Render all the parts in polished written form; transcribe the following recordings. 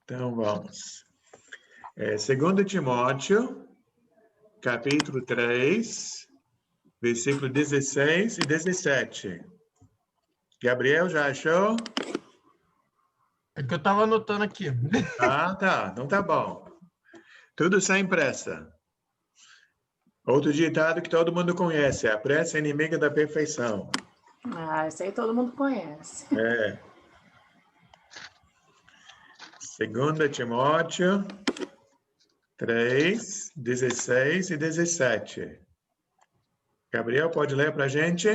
Então, vamos. 2 Timóteo, capítulo 3, versículo 16 e 17. Gabriel, já achou? É que eu estava anotando aqui. Ah, tá. Então tá bom. Tudo sem pressa. Outro ditado que todo mundo conhece, a pressa é inimiga da perfeição. Ah, isso aí todo mundo conhece. 2 Timóteo 3, 16 e 17. Gabriel, pode ler para a gente?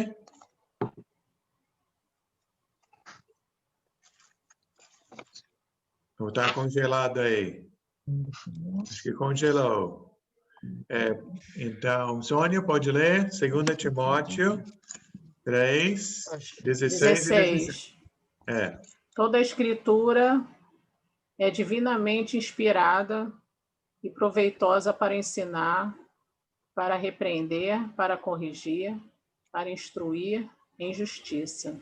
Ou está congelado aí? Acho que congelou. Então, Sônia, pode ler? 2 Timóteo 3, 16 e 17. Toda a escritura é divinamente inspirada e proveitosa para ensinar, para repreender, para corrigir, para instruir em justiça,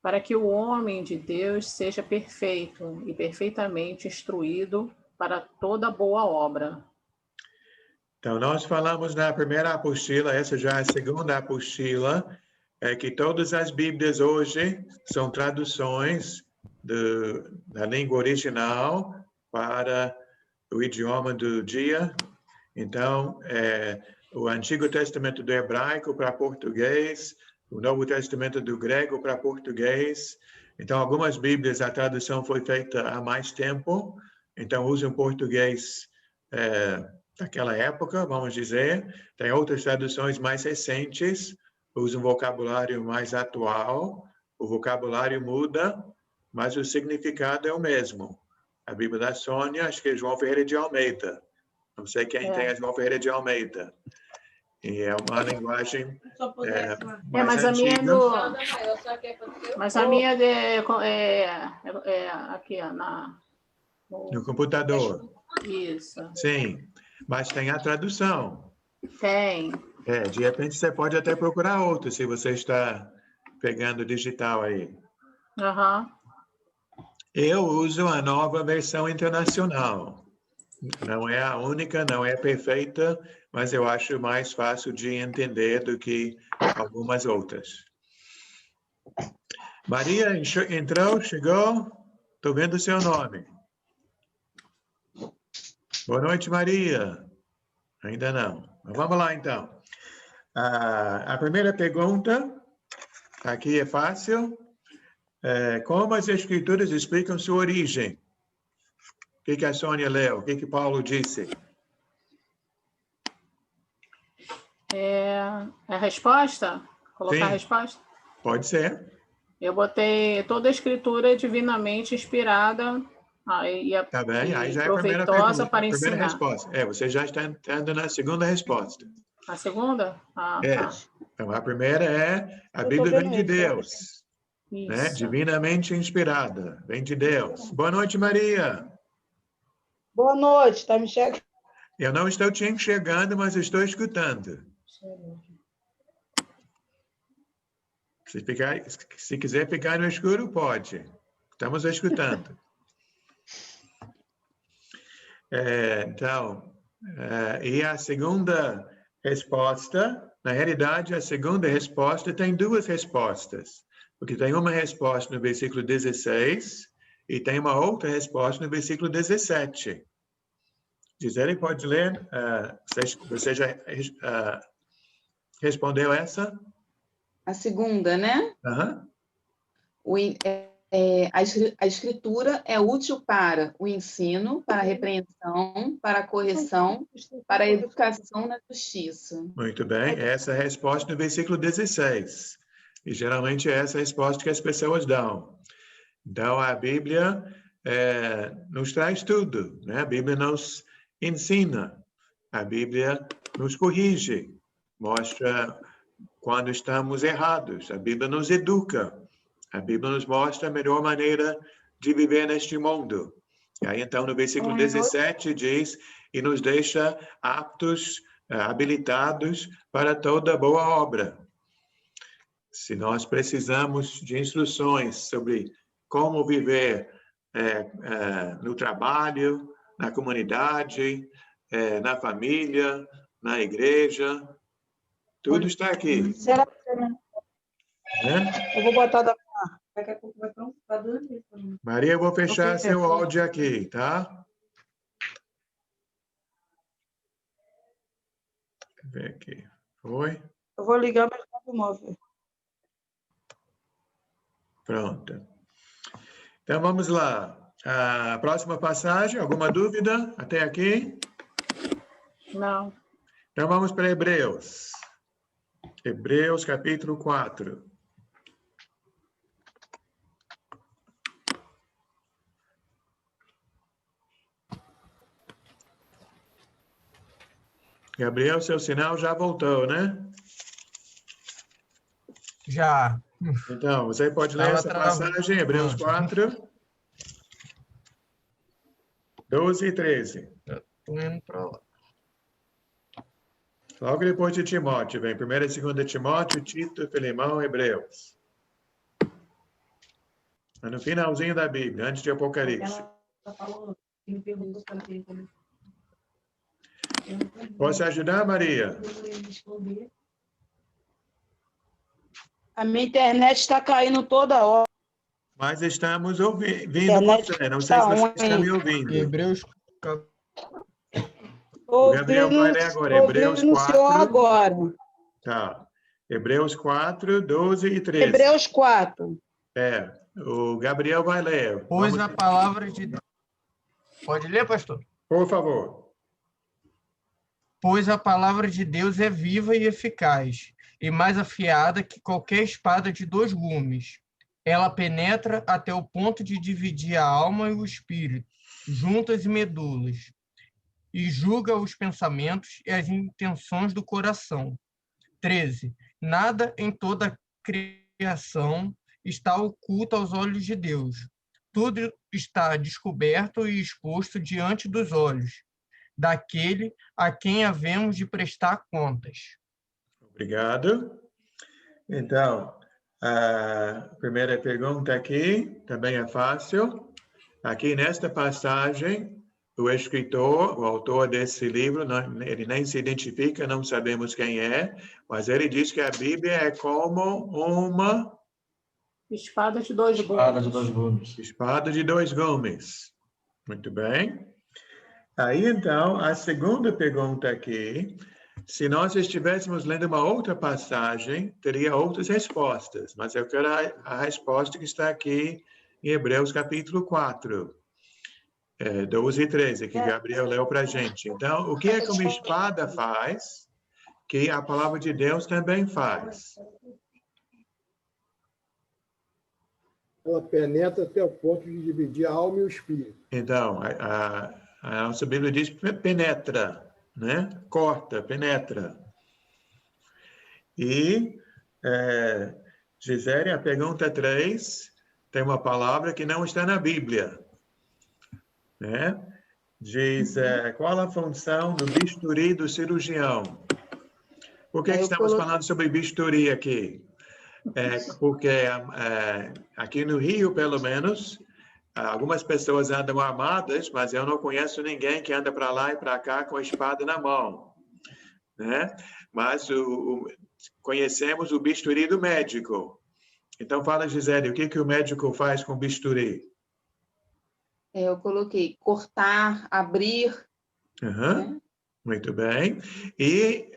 para que o homem de Deus seja perfeito e perfeitamente instruído para toda boa obra. Então, nós falamos na primeira apostila, essa já é a segunda apostila, que todas as Bíblias hoje são traduções da língua original para o idioma do dia. Então, o Antigo Testamento do hebraico para português, o Novo Testamento do grego para português. Então, algumas Bíblias a tradução foi feita há mais tempo, então usam português daquela época, vamos dizer. Tem outras traduções mais recentes, usam um vocabulário mais atual. O vocabulário muda, mas o significado é o mesmo. A Bíblia da Sônia, acho que é João Ferreira de Almeida. Não sei quem tem a João Ferreira de Almeida. E é uma linguagem mais mas antiga. A minha mas a minha é aqui, ó, No computador. Isso. Sim, mas tem a tradução. Tem. De repente você pode até procurar outra, se você está pegando digital aí. Eu uso a Nova Versão Internacional. Não é a única, não é perfeita, mas eu acho mais fácil de entender do que algumas outras. Maria entrou, chegou? Estou vendo o seu nome. Boa noite, Maria. Ainda não. Mas vamos lá, então. A primeira pergunta, aqui é fácil. Como as Escrituras explicam sua origem? O que a Sônia leu? O que Paulo disse? A resposta? Colocar Sim. a resposta? Pode ser. Eu botei toda a escritura divinamente inspirada Tá bem, aí já é a primeira proveitosa pergunta, para primeira ensinar. resposta. Você já está entrando na segunda resposta. A segunda? Tá. Então, a primeira é a Bíblia vem de Deus, né? Divinamente inspirada, vem de Deus. Boa noite, Maria. Boa noite, está me enxergando? Eu não estou te enxergando, mas estou escutando. Se quiser ficar no escuro, pode. Estamos escutando. E a segunda resposta, na realidade, a segunda resposta tem duas respostas. Porque tem uma resposta no versículo 16 e tem uma outra resposta no versículo 17. Gisele, pode ler? Você já respondeu essa? A segunda, né? A escritura é útil para o ensino, para a repreensão, para a correção, para a educação na justiça. Muito bem, essa é a resposta no versículo 16. E geralmente é essa a resposta que as pessoas dão. Então, a Bíblia nos traz tudo, né? A Bíblia nos ensina, a Bíblia nos corrige, mostra quando estamos errados, a Bíblia nos educa, a Bíblia nos mostra a melhor maneira de viver neste mundo. E aí, então, no versículo 17 diz, e nos deixa aptos, habilitados para toda boa obra. Se nós precisamos de instruções sobre como viver no trabalho, na comunidade, na família, na igreja. Tudo está aqui. Será que Né? eu vou botar da... Maria, eu vou fechar Ok. seu áudio aqui, tá? Deixa eu ver aqui. Foi? Eu vou ligar meu móvel. Pronto. Então, vamos lá. A próxima passagem, alguma dúvida até aqui? Não. Então, vamos para Hebreus. Hebreus, capítulo 4. Gabriel, seu sinal já voltou, né? Já. Então, você pode ler Tava essa passagem, Hebreus 4, 12 e 13. Tô indo para lá. Logo depois de Timóteo, vem 1ª e 2ª Timóteo, Tito, Filemão, Hebreus. É no finalzinho da Bíblia, antes de Apocalipse. Posso ajudar, Maria? A minha internet está caindo toda hora. Mas estamos ouvindo Internet você. Não sei se você está me ouvindo. Hebreus, O Gabriel vai ler agora, Hebreus ouvindo o senhor 4. agora. Tá. Hebreus 4, 12 e 13. Hebreus 4. O Gabriel vai ler. pois Vamos- a palavra de Deus. Pode ler, pastor? Por favor. Pois a palavra de Deus é viva e eficaz, e mais afiada que qualquer espada de 2 gumes. Ela penetra até o ponto de dividir a alma e o espírito, juntas e medulas, e julga os pensamentos e as intenções do coração. 13. Nada em toda a criação está oculto aos olhos de Deus. Tudo está descoberto e exposto diante dos olhos daquele a quem havemos de prestar contas. Obrigado. Então, a primeira pergunta aqui também é fácil. Aqui nesta passagem, o escritor, o autor desse livro, ele nem se identifica, não sabemos quem é, mas ele diz que a Bíblia é como uma Espada de 2 gumes. espada de 2 gumes. Muito bem. Aí, então, a segunda pergunta aqui, se nós estivéssemos lendo uma outra passagem, teria outras respostas, mas eu quero a resposta que está aqui em Hebreus capítulo 4, 12 e 13, que Gabriel leu para a gente. Então, o que é que uma espada faz, que a palavra de Deus também faz? Ela penetra até o ponto de dividir a alma e o espírito. Então, a nossa Bíblia diz penetra, né? Corta, penetra. E, Gisele, a pergunta 3, tem uma palavra que não está na Bíblia, né? Diz, qual a função do bisturi do cirurgião? Por que estamos falando sobre bisturi aqui? Porque aqui no Rio, pelo menos, algumas pessoas andam armadas, mas eu não conheço ninguém que anda para lá e para cá com a espada na mão, né? Mas conhecemos o bisturi do médico. Então, fala, Gisele, o que o médico faz com o bisturi? Eu coloquei cortar, abrir. Uhum. Muito bem. E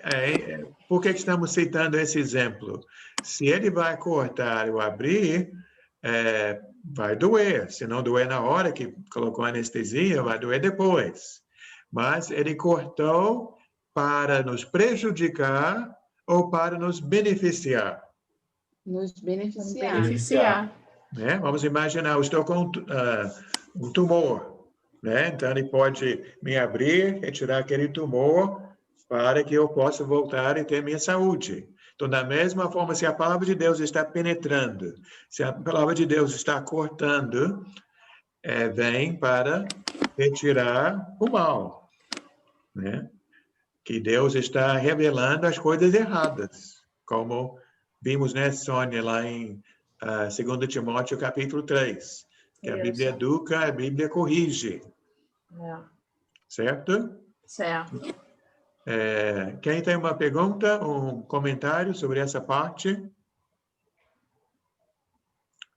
por que estamos citando esse exemplo? Se ele vai cortar ou abrir, vai doer. Se não doer na hora que colocou anestesia, vai doer depois. Mas ele cortou para nos prejudicar ou para nos beneficiar? Nos beneficiar. Beneficiar. Né? Vamos imaginar, eu estou com um tumor, né? Então ele pode me abrir, retirar aquele tumor para que eu possa voltar e ter minha saúde. Então, da mesma forma, se a palavra de Deus está penetrando, se a palavra de Deus está cortando, vem para retirar o mal, né? Que Deus está revelando as coisas erradas, como vimos, né, Sônia, lá em 2 Timóteo, capítulo 3. Que a Bíblia educa, a Bíblia corrige. Certo? Certo. Quem tem uma pergunta, um comentário sobre essa parte?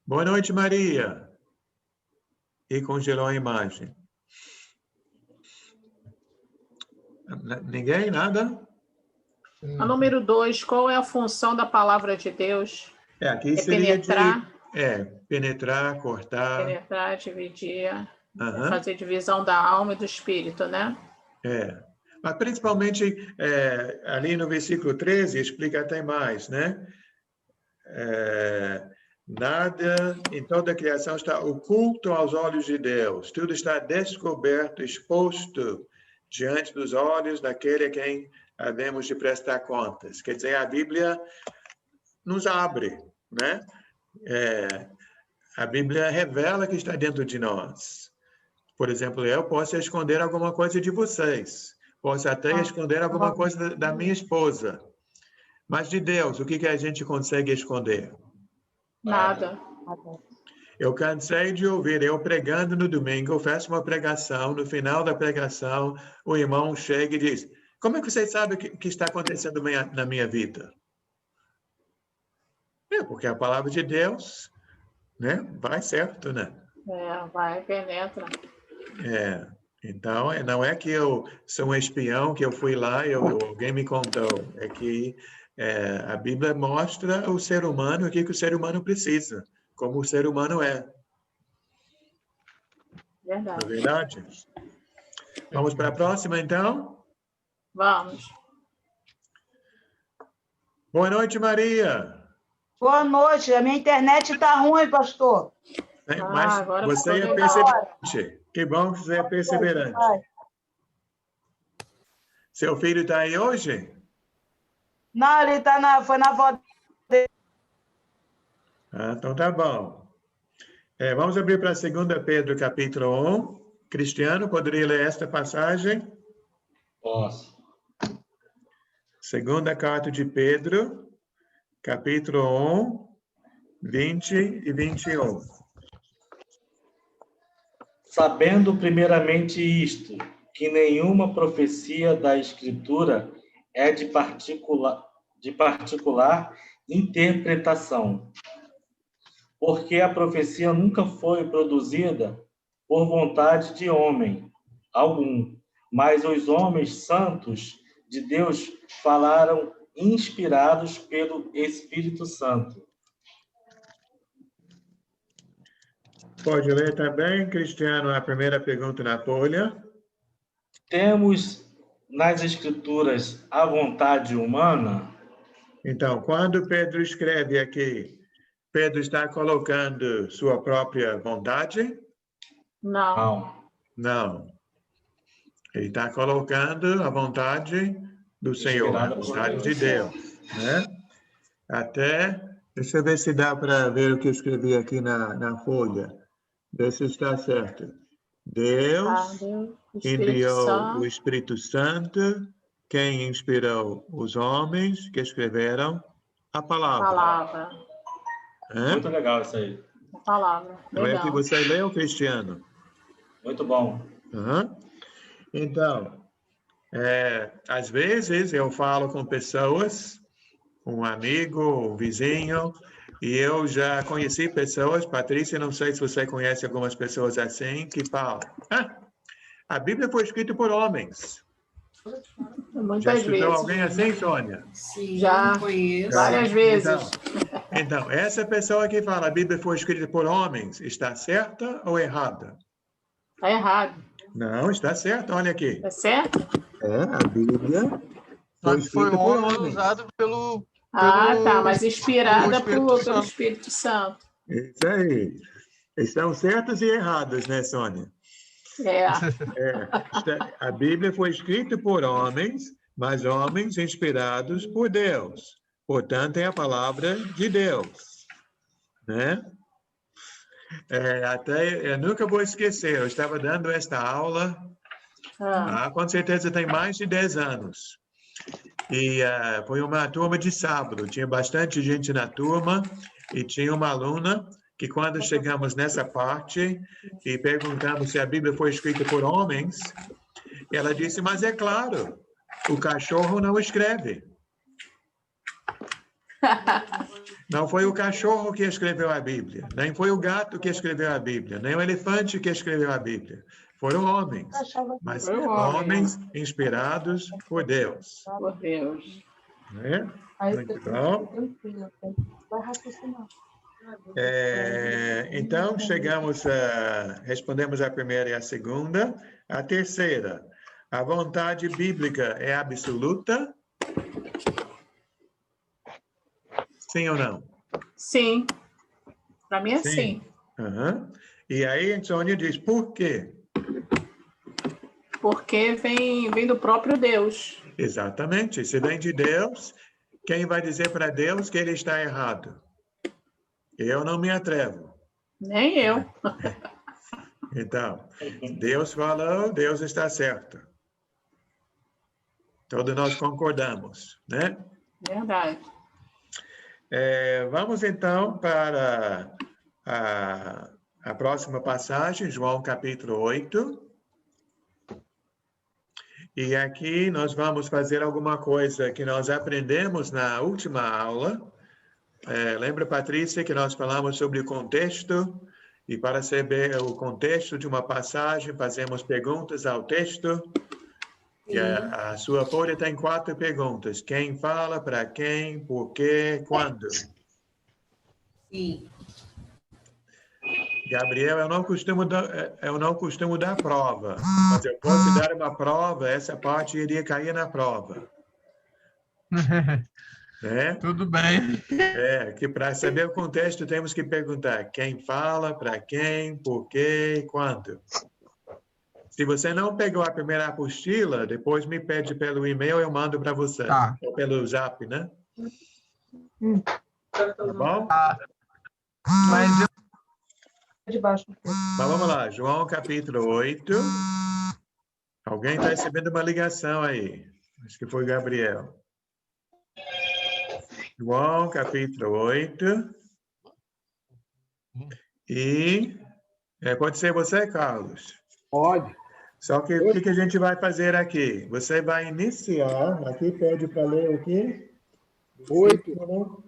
Boa noite, Maria. E congelou a imagem. Ninguém? Nada? A número 2, qual é a função da palavra de Deus? Aqui seria penetrar? Penetrar, cortar. Penetrar, dividir, fazer divisão da alma e do espírito, né? Mas principalmente ali no versículo 13, explica até mais, né? Nada em toda a criação está oculto aos olhos de Deus. Tudo está descoberto, exposto diante dos olhos daquele a quem havemos de prestar contas. Quer dizer, a Bíblia nos abre, né? A Bíblia revela que está dentro de nós. Por exemplo, eu posso esconder alguma coisa de vocês. Posso até esconder alguma coisa da minha esposa. Mas de Deus, o que a gente consegue esconder? Nada. Eu cansei de ouvir, eu pregando no domingo, eu faço uma pregação, no final da pregação, o irmão chega e diz, como é que você sabe o que está acontecendo na minha vida? Porque a palavra de Deus, né, vai certo, né? Vai, penetra. Então, não é que eu sou um espião, que eu fui lá e alguém me contou. É que a Bíblia mostra o ser humano, o que o ser humano precisa, como o ser humano é. Verdade. Não é verdade? Vamos para a próxima, então? Vamos. Boa noite, Maria. Boa noite. A minha internet está ruim, pastor. Mas agora você é perseverante. Que bom que você é perseverante. Seu filho está aí hoje? Não, ele foi na avó dele. Então tá bom. Vamos abrir para 2 Pedro, capítulo 1. Cristiano, poderia ler esta passagem? Posso. Segunda carta de Pedro, capítulo 1, 20 e 21. Sabendo primeiramente isto, que nenhuma profecia da Escritura é de particular interpretação, porque a profecia nunca foi produzida por vontade de homem algum, mas os homens santos de Deus falaram inspirados pelo Espírito Santo. Pode ler também, Cristiano, a primeira pergunta na folha. Temos nas Escrituras a vontade humana? Então, quando Pedro escreve aqui, Pedro está colocando sua própria vontade? Não. Ele está colocando a vontade do Senhor, a vontade de Deus, né? Deixa eu ver se dá para ver o que eu escrevi aqui na folha. Ver se está certo. Deus enviou o Espírito Santo, quem inspirou os homens que escreveram a palavra. Muito legal isso aí. A palavra. Não é que você leu, Cristiano? Muito bom. Então, às vezes eu falo com pessoas, um amigo, um vizinho, e eu já conheci pessoas, Patrícia, não sei se você conhece algumas pessoas assim, que falam, a Bíblia foi escrita por homens. Já escutou alguém assim, Sônia? Sim, já conheço. Várias vezes. Então, essa pessoa que fala a Bíblia foi escrita por homens, está certa ou errada? Está errado. Não, está certo, olha aqui. Está certo? A Bíblia foi escrita por homens. Usado pelo mas inspirada pelo Espírito Santo. Isso aí. Estão certas e erradas, né, Sônia? A Bíblia foi escrita por homens, mas homens inspirados por Deus. Portanto, é a palavra de Deus, né? Eu nunca vou esquecer, eu estava dando esta aula, com certeza tem mais de 10 anos. E foi uma turma de sábado, tinha bastante gente na turma, e tinha uma aluna que quando chegamos nessa parte e perguntamos se a Bíblia foi escrita por homens, ela disse, mas é claro, o cachorro não escreve. Não foi o cachorro que escreveu a Bíblia, nem foi o gato que escreveu a Bíblia, nem o elefante que escreveu a Bíblia. Foram homens, mas homens inspirados por Deus. Por Deus. Né? Muito bom. Então, respondemos a primeira e a segunda. A terceira, a vontade bíblica é absoluta? Sim ou não? Sim. Para mim é sim. Uhum. E aí, Antônio diz, por quê? Porque vem do próprio Deus. Exatamente. Se vem de Deus, quem vai dizer para Deus que ele está errado? Eu não me atrevo. Nem eu. Então, Deus falou, Deus está certo. Todos nós concordamos, né? Verdade. Vamos então para a próxima passagem, João capítulo 8. E aqui nós vamos fazer alguma coisa que nós aprendemos na última aula. Lembra, Patrícia, que nós falamos sobre o contexto? E para saber o contexto de uma passagem, fazemos perguntas ao texto. E a sua folha tem 4 perguntas. Quem fala, para quem, por quê, quando? Sim. Gabriel, eu não costumo dar prova, mas eu posso dar uma prova, essa parte iria cair na prova. Né? Tudo bem. Que para saber o contexto temos que perguntar quem fala, para quem, por quê e quando. Se você não pegou a primeira apostila, depois me pede pelo e-mail, eu mando para você. Tá. Ou pelo zap, né? Tá bom? Mas eu... Mas vamos lá, João capítulo 8. Alguém está recebendo uma ligação aí. Acho que foi Gabriel. João capítulo 8. E pode ser você, Carlos? Pode. Só que o que a gente vai fazer aqui? Você vai iniciar, aqui pede para ler o quê? 8.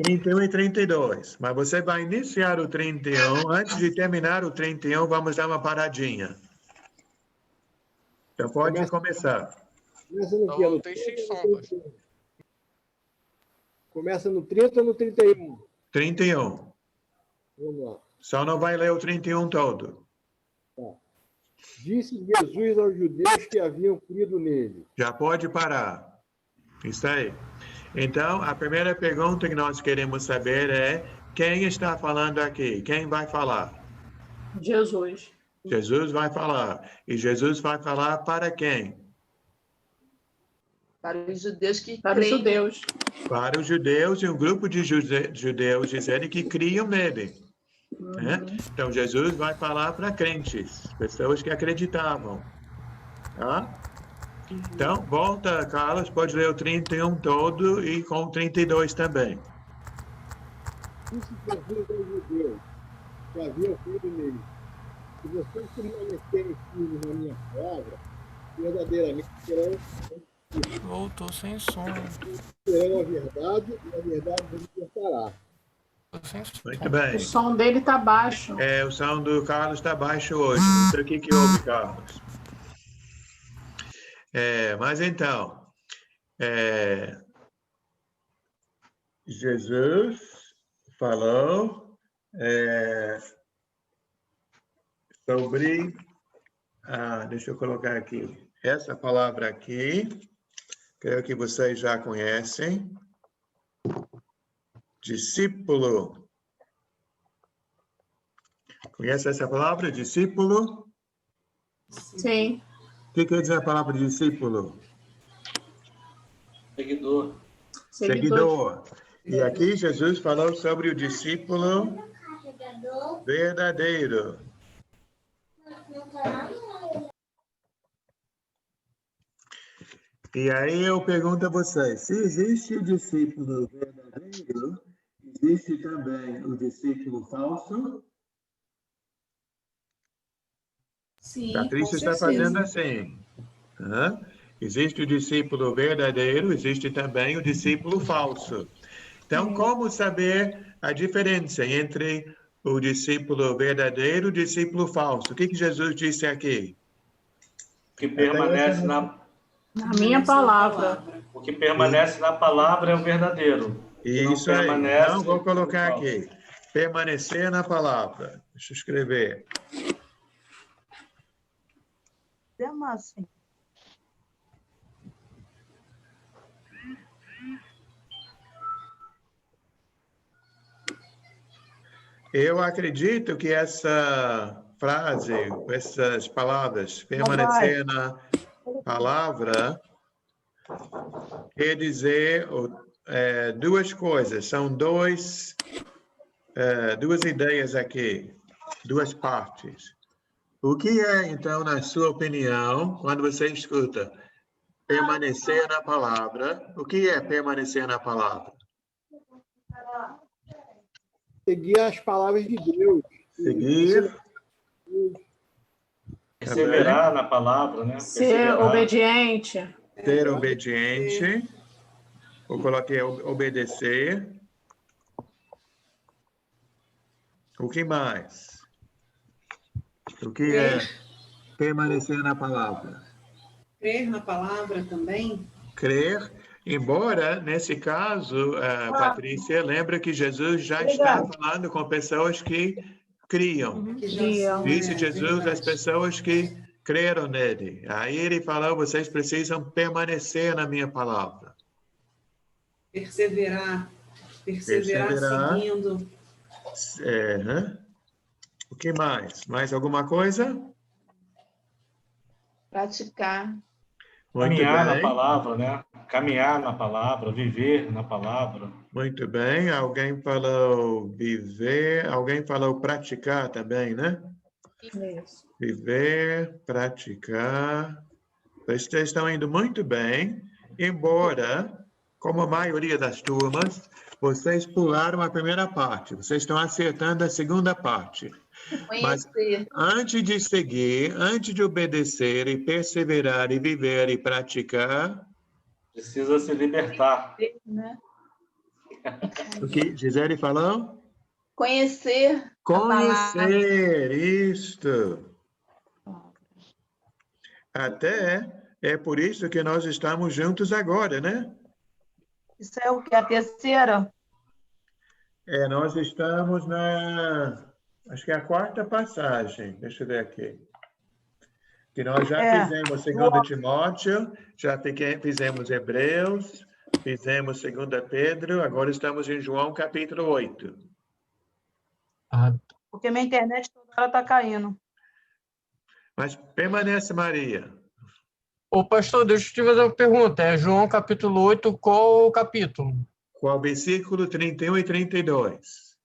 31 e 32. Mas você vai iniciar o 31. Antes de terminar o 31, vamos dar uma paradinha. Então pode começar. Começa no quê? Não tem ficção, Começa no 30 ou no 31? 31. Vamos lá. Só não vai ler o 31 todo. Disse Jesus aos judeus que haviam crido nele. Já pode parar. Isso aí. Então, a primeira pergunta que nós queremos saber é quem está falando aqui? Quem vai falar? Jesus. Jesus vai falar. E Jesus vai falar para quem? Para os judeus que Para os creem. judeus. Para os judeus e um grupo de judeus dizendo que criam nele. Né? Então, Jesus vai falar para crentes, pessoas que acreditavam. Tá? Então, volta, Carlos, pode ler o 31 todo e com o 32 também. Disse Jesus aos judeus que haviam crido nele. Se vocês permanecerem firmes na minha palavra, verdadeiramente Voltou sem som. terão a verdade e a verdade vos libertará. Muito bem. O som dele está baixo. O som do Carlos está baixo hoje. Não sei o que houve, Carlos. Mas então, Jesus falou sobre, deixa eu colocar aqui, essa palavra aqui, creio que vocês já conhecem, discípulo. Conhece essa palavra, discípulo? Sim. O que quer dizer a palavra discípulo? Seguidor. Seguidor. E aqui Jesus falou sobre o discípulo verdadeiro. E aí eu pergunto a vocês, se existe discípulo verdadeiro, existe também o discípulo falso. Sim, Patrícia com está fazendo certeza. assim. Hã? Existe o discípulo verdadeiro, existe também o discípulo falso. Então, como saber a diferença entre o discípulo verdadeiro e o discípulo falso? O que Jesus disse aqui? Que permanece Na minha palavra. O que permanece na palavra é o verdadeiro. Isso aí. Então, vou colocar aqui. Permanecer na palavra. Deixa eu escrever. Assim. Eu acredito que essa frase, essas palavras, permanecer na palavra, quer dizer duas coisas. São duas ideias aqui, duas partes. O que é, então, na sua opinião, quando você escuta permanecer na palavra, o que é permanecer na palavra? Seguir as palavras de Deus. Seguir. Perseverar na palavra, né? Ser obediente. Ser obediente. Eu coloquei obedecer. O que mais? O que é permanecer na palavra? Crer na palavra também. Crer, embora, nesse caso, Patrícia, lembra que Jesus já está falando com pessoas que criam. Disse Jesus às pessoas que creram nele. Aí ele falou, vocês precisam permanecer na minha palavra. Perseverar seguindo. O que mais? Mais alguma coisa? Praticar. Muito Caminhar bem. na palavra, né? Caminhar na palavra, viver na palavra. Muito bem. Alguém falou viver, alguém falou praticar também, né? Isso. Viver, praticar. Vocês estão indo muito bem, embora, como a maioria das turmas, vocês pularam a primeira parte. Vocês estão acertando a segunda parte. Mas antes de seguir, antes de obedecer e perseverar e viver e praticar... Precisa se libertar. O que Gisele falou? Conhecer. Conhecer, isto. Até é por isso que nós estamos juntos agora, né? Isso é o que? A terceira? Nós estamos acho que é a quarta passagem. Deixa eu ver aqui. Que nós já fizemos 2 Timóteo, já fizemos Hebreus, fizemos 2 Pedro, agora estamos em João capítulo 8. Porque minha internet toda hora está caindo. Mas permanece, Maria. Ô, pastor, deixa eu te fazer uma pergunta. É João capítulo 8, qual o capítulo? Qual versículo 31 e 32?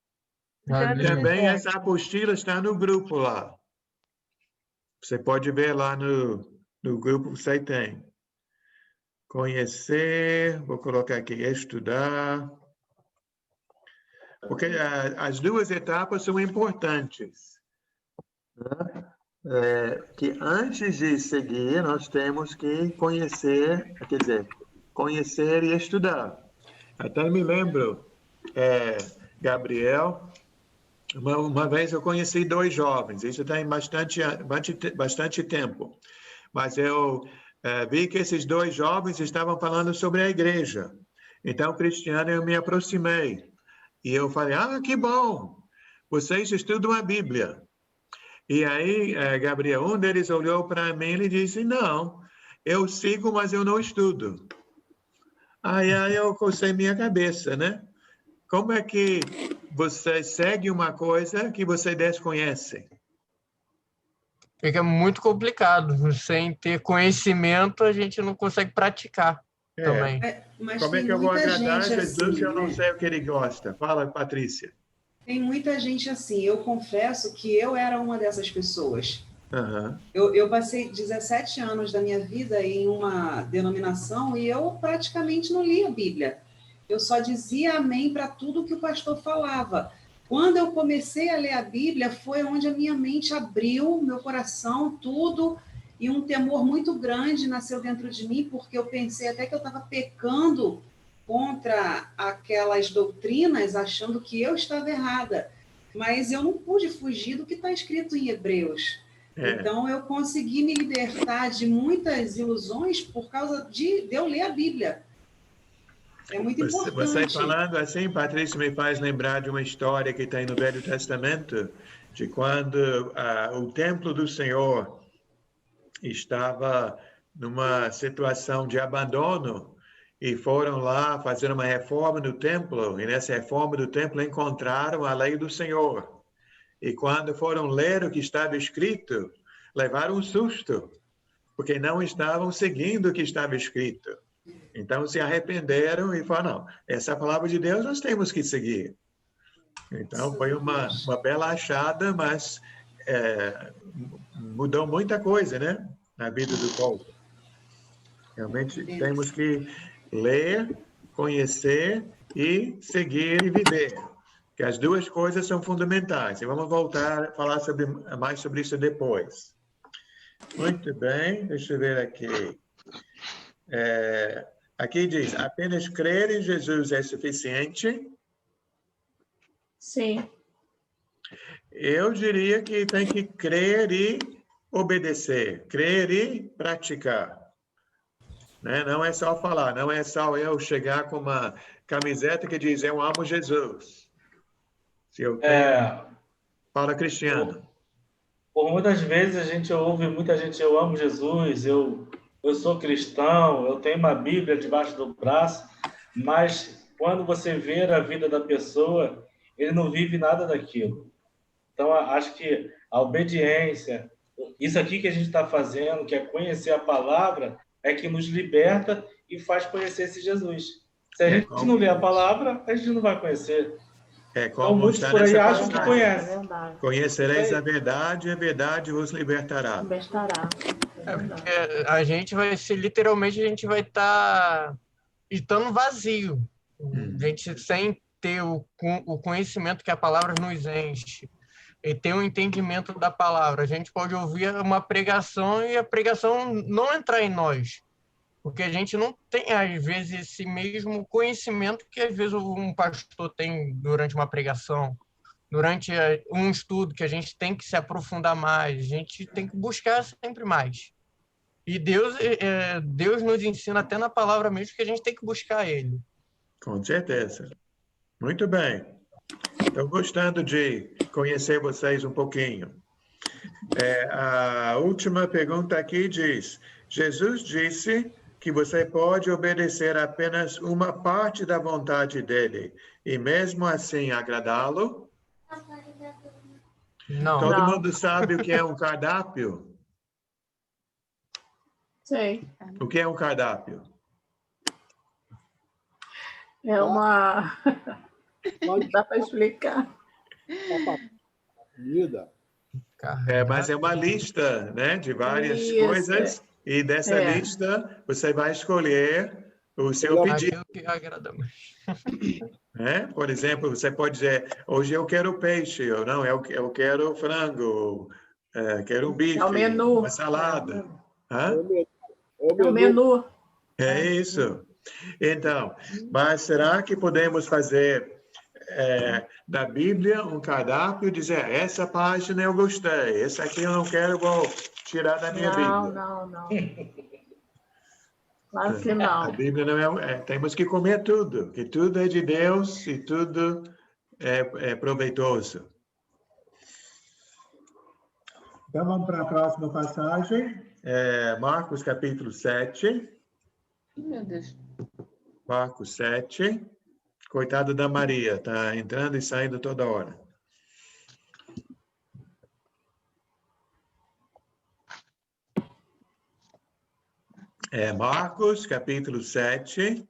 Também essa apostila está no grupo lá. Você pode ver lá no grupo que você tem. Conhecer, vou colocar aqui, estudar. Porque as duas etapas são importantes. Que antes de seguir, nós temos que conhecer, quer dizer, conhecer e estudar. Até me lembro, Gabriel, uma vez eu conheci 2 jovens, isso tem bastante tempo, mas eu vi que esses 2 jovens estavam falando sobre a igreja. Então, Cristiano, eu me aproximei e eu falei, que bom, vocês estudam a Bíblia. E aí, Gabriel, um deles olhou para mim e disse, não, eu sigo, mas eu não estudo. Aí eu cocei minha cabeça, né? Como é que você segue uma coisa que você desconhece? Fica muito complicado. Sem ter conhecimento, a gente não consegue praticar também. Mas como é que eu vou agradar Jesus assim, se eu não sei o que ele gosta? Fala, Patrícia. Tem muita gente assim. Eu confesso que eu era uma dessas pessoas. Uhum. Eu passei 17 anos da minha vida em uma denominação e eu praticamente não lia a Bíblia. Eu só dizia amém para tudo que o pastor falava. Quando eu comecei a ler a Bíblia, foi onde a minha mente abriu, meu coração, tudo, e um temor muito grande nasceu dentro de mim, porque eu pensei até que eu estava pecando contra aquelas doutrinas, achando que eu estava errada. Mas eu não pude fugir do que está escrito em Hebreus. Então, eu consegui me libertar de muitas ilusões por causa de eu ler a Bíblia. É muito importante. Você falando assim, Patrícia, me faz lembrar de uma história que tem no Velho Testamento, de quando o templo do Senhor estava numa situação de abandono e foram lá fazer uma reforma no templo, e nessa reforma do templo encontraram a lei do Senhor. E quando foram ler o que estava escrito, levaram um susto, porque não estavam seguindo o que estava escrito. Então, se arrependeram e falaram, não, essa palavra de Deus nós temos que seguir. Então, foi uma bela achada, mas mudou muita coisa, né, na vida do povo. Realmente, temos que ler, conhecer e seguir e viver. Que as duas coisas são fundamentais. E vamos voltar a falar mais sobre isso depois. Muito bem, deixa eu ver aqui. Aqui diz, apenas crer em Jesus é suficiente? Sim. Eu diria que tem que crer e obedecer, crer e praticar. Né? Não é só falar, não é só eu chegar com uma camiseta que diz, eu amo Jesus. Se eu tenho... Fala, Cristiano. Por muitas vezes a gente ouve muita gente, eu amo Jesus, eu sou cristão, eu tenho uma Bíblia debaixo do braço, mas quando você vê a vida da pessoa, ele não vive nada daquilo. Então, acho que a obediência, isso aqui que a gente está fazendo, que é conhecer a palavra, é que nos liberta e faz conhecer esse Jesus. Se a gente não ler a palavra, a gente não vai conhecer. Como então, muitos por aí acham que conhecem. Conhecereis a verdade e a verdade vos libertará. A gente vai ser, literalmente, a gente vai estar estando vazio. A gente sem ter o conhecimento que a palavra nos enche. E ter um entendimento da palavra. A gente pode ouvir uma pregação e a pregação não entrar em nós. Porque a gente não tem, às vezes, esse mesmo conhecimento que, às vezes, um pastor tem durante uma pregação, durante um estudo, que a gente tem que se aprofundar mais, a gente tem que buscar sempre mais. E Deus nos ensina até na palavra mesmo que a gente tem que buscar Ele. Com certeza. Muito bem. Estou gostando de conhecer vocês um pouquinho. A última pergunta aqui diz, Jesus disse que você pode obedecer apenas uma parte da vontade dele e mesmo assim agradá-lo? Não. Todo mundo sabe o que é um cardápio? Sei. O que é um cardápio? É uma... Não dá para explicar. Mas é uma lista, né, de várias coisas. E dessa lista, você vai escolher o seu pedido. Que agrada mais. Por exemplo, você pode dizer, hoje eu quero peixe, ou não, eu quero frango, quero um bife, uma salada. É o menu. É isso. Então, mas será que podemos fazer da Bíblia um cardápio e dizer, essa página eu gostei, essa aqui eu não quero, vou tirar da minha Bíblia? Não. Claro que não. A Bíblia não temos que comer tudo, que tudo é de Deus e tudo é proveitoso. Então, vamos para a próxima passagem. Marcos, capítulo 7. Meu Deus. Marcos 7. Coitado da Maria, está entrando e saindo toda hora. Marcos, capítulo 7,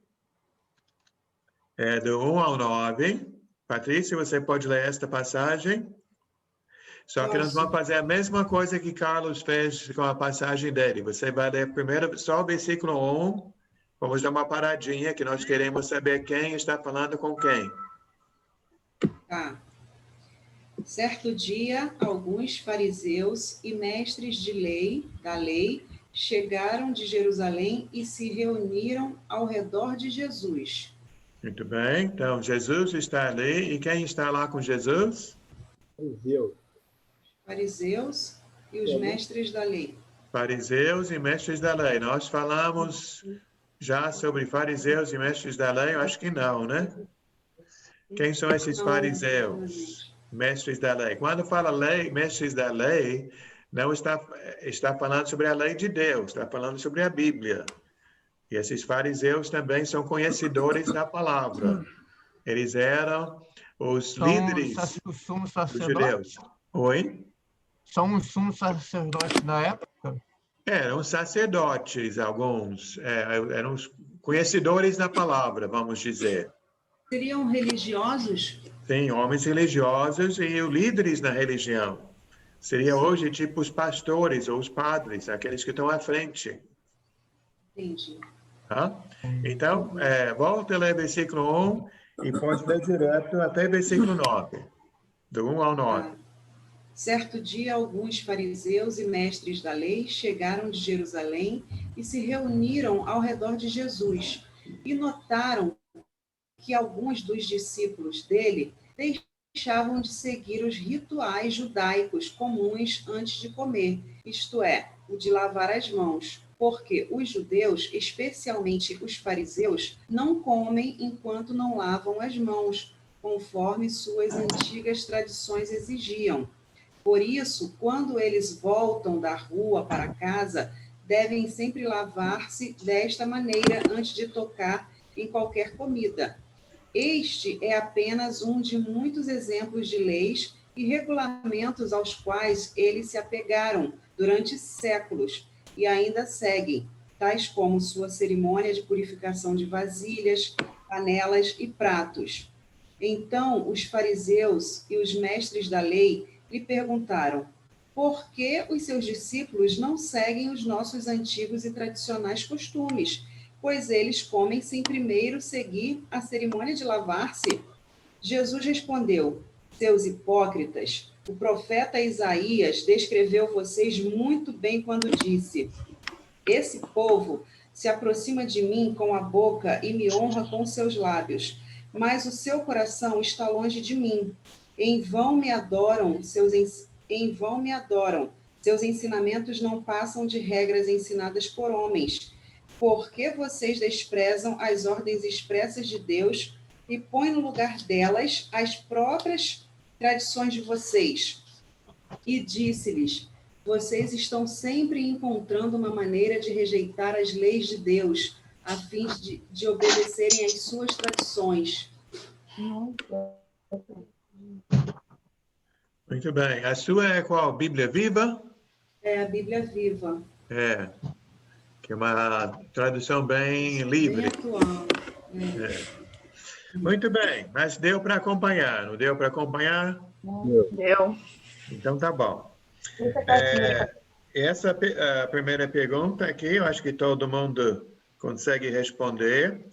do 1 ao 9. Patrícia, você pode ler esta passagem? Só que nós vamos fazer a mesma coisa que Carlos fez com a passagem dele. Você vai ler primeiro só o versículo 1, vamos dar uma paradinha, que nós queremos saber quem está falando com quem. Tá. Certo dia, alguns fariseus e mestres da lei, chegaram de Jerusalém e se reuniram ao redor de Jesus. Muito bem, então Jesus está ali, e quem está lá com Jesus? Fariseus e os mestres da lei. Fariseus e mestres da lei. Nós falamos já sobre fariseus e mestres da lei? Eu acho que não, né? Quem são esses fariseus, mestres da lei? Quando fala lei, mestres da lei, não está falando sobre a lei de Deus, está falando sobre a Bíblia. E esses fariseus também são conhecedores da palavra. Eles eram os líderes dos judeus. Oi? São os sumos sacerdotes da época? Eram sacerdotes, alguns. Eram os conhecedores da palavra, vamos dizer. Seriam religiosos? Sim, homens religiosos e os líderes na religião. Seria hoje tipo os pastores ou os padres, aqueles que estão à frente. Entendi. Tá? Então, volta a ler versículo 1 e pode ler direto até versículo 9. Do 1 ao 9. Certo dia, alguns fariseus e mestres da lei chegaram de Jerusalém e se reuniram ao redor de Jesus e notaram que alguns dos discípulos dele deixavam de seguir os rituais judaicos comuns antes de comer, isto é, o de lavar as mãos, porque os judeus, especialmente os fariseus, não comem enquanto não lavam as mãos, conforme suas antigas tradições exigiam. Por isso, quando eles voltam da rua para casa, devem sempre lavar-se desta maneira antes de tocar em qualquer comida. Este é apenas um de muitos exemplos de leis e regulamentos aos quais eles se apegaram durante séculos e ainda seguem, tais como sua cerimônia de purificação de vasilhas, panelas e pratos. Então, os fariseus e os mestres da lei lhe perguntaram: por que os seus discípulos não seguem os nossos antigos e tradicionais costumes, pois eles comem sem primeiro seguir a cerimônia de lavar-se? Jesus respondeu: seus hipócritas, o profeta Isaías descreveu vocês muito bem quando disse: esse povo se aproxima de mim com a boca e me honra com seus lábios, mas o seu coração está longe de mim. Em vão me adoram, seus ensinamentos não passam de regras ensinadas por homens. Por que vocês desprezam as ordens expressas de Deus e põem no lugar delas as próprias tradições de vocês? E disse-lhes: vocês estão sempre encontrando uma maneira de rejeitar as leis de Deus, a fim de obedecerem às suas tradições. Muito bem. A sua é qual? Bíblia Viva? É a Bíblia Viva. Que é uma tradução bem livre. Bem atual. Muito bem, mas deu para acompanhar, não deu para acompanhar? Deu. Então tá bom. Essa a primeira pergunta aqui, eu acho que todo mundo consegue responder.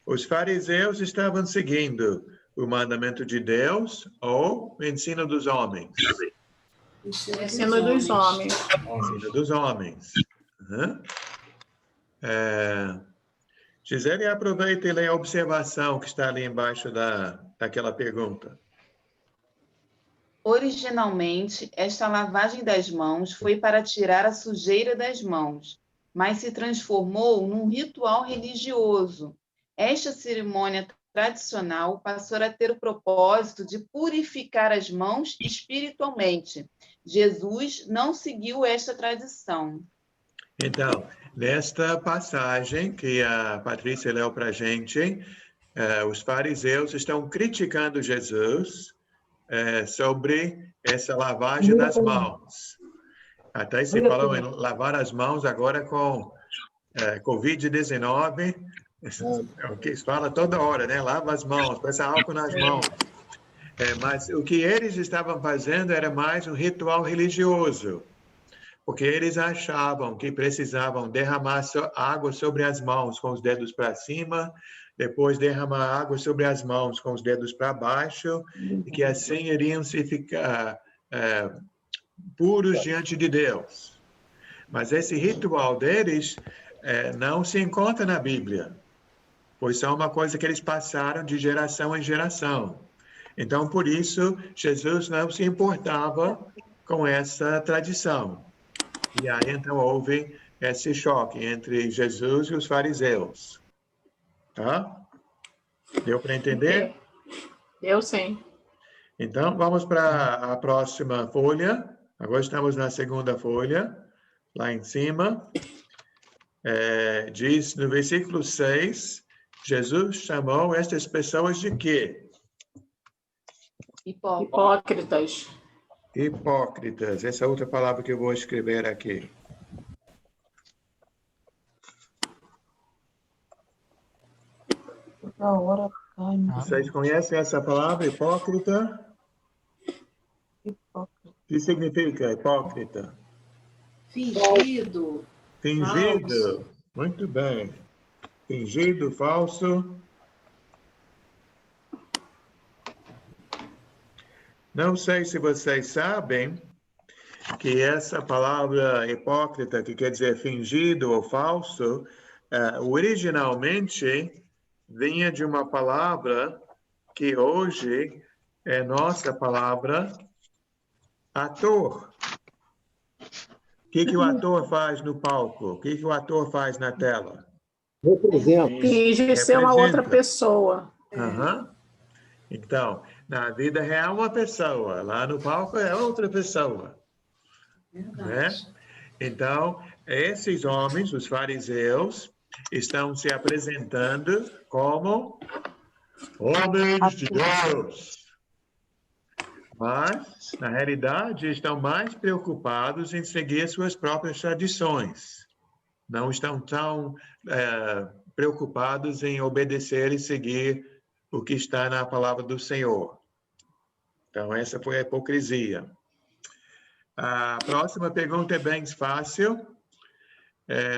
Os fariseus estavam seguindo o mandamento de Deus ou o ensino dos homens? Ensino dos homens. Ensino dos homens. Gisele, aproveita e lê a observação que está ali embaixo daquela pergunta. Originalmente, esta lavagem das mãos foi para tirar a sujeira das mãos, mas se transformou num ritual religioso. Esta cerimônia tradicional passou a ter o propósito de purificar as mãos espiritualmente. Jesus não seguiu esta tradição. Então, nesta passagem que a Patrícia leu para a gente, os fariseus estão criticando Jesus sobre essa lavagem das mãos. Até se falou em lavar as mãos agora com Covid-19, o que se fala toda hora, né? Lava as mãos, passa álcool nas mãos. Mas o que eles estavam fazendo era mais um ritual religioso. porque eles achavam que precisavam derramar água sobre as mãos com os dedos para cima, depois derramar água sobre as mãos com os dedos para baixo, e que assim iriam se ficar puros diante de Deus. Mas esse ritual deles não se encontra na Bíblia, pois são uma coisa que eles passaram de geração em geração. Então, por isso, Jesus não se importava com essa tradição. E aí, então, houve esse choque entre Jesus e os fariseus. Tá? Deu para entender? Deu sim. Então, vamos para a próxima folha. Agora estamos na segunda folha, lá em cima. Diz no versículo 6, Jesus chamou estas pessoas de quê? Hipócritas. Hipócritas. Essa é outra palavra que eu vou escrever aqui. Vocês conhecem essa palavra, hipócrita? O que significa hipócrita? Fingido. Fingido. Falso. Muito bem. Fingido, falso. Não sei se vocês sabem que essa palavra hipócrita, que quer dizer fingido ou falso, originalmente vinha de uma palavra que hoje é nossa palavra ator. O que o ator faz no palco? O que o ator faz na tela? Representa. Finge ser uma outra pessoa. Uhum. Então, na vida real, uma pessoa. Lá no palco é outra pessoa. Né? Então, esses homens, os fariseus, estão se apresentando como homens de Deus. Mas, na realidade, estão mais preocupados em seguir suas próprias tradições. Não estão tão preocupados em obedecer e seguir o que está na palavra do Senhor. Então, essa foi a hipocrisia. A próxima pergunta é bem fácil.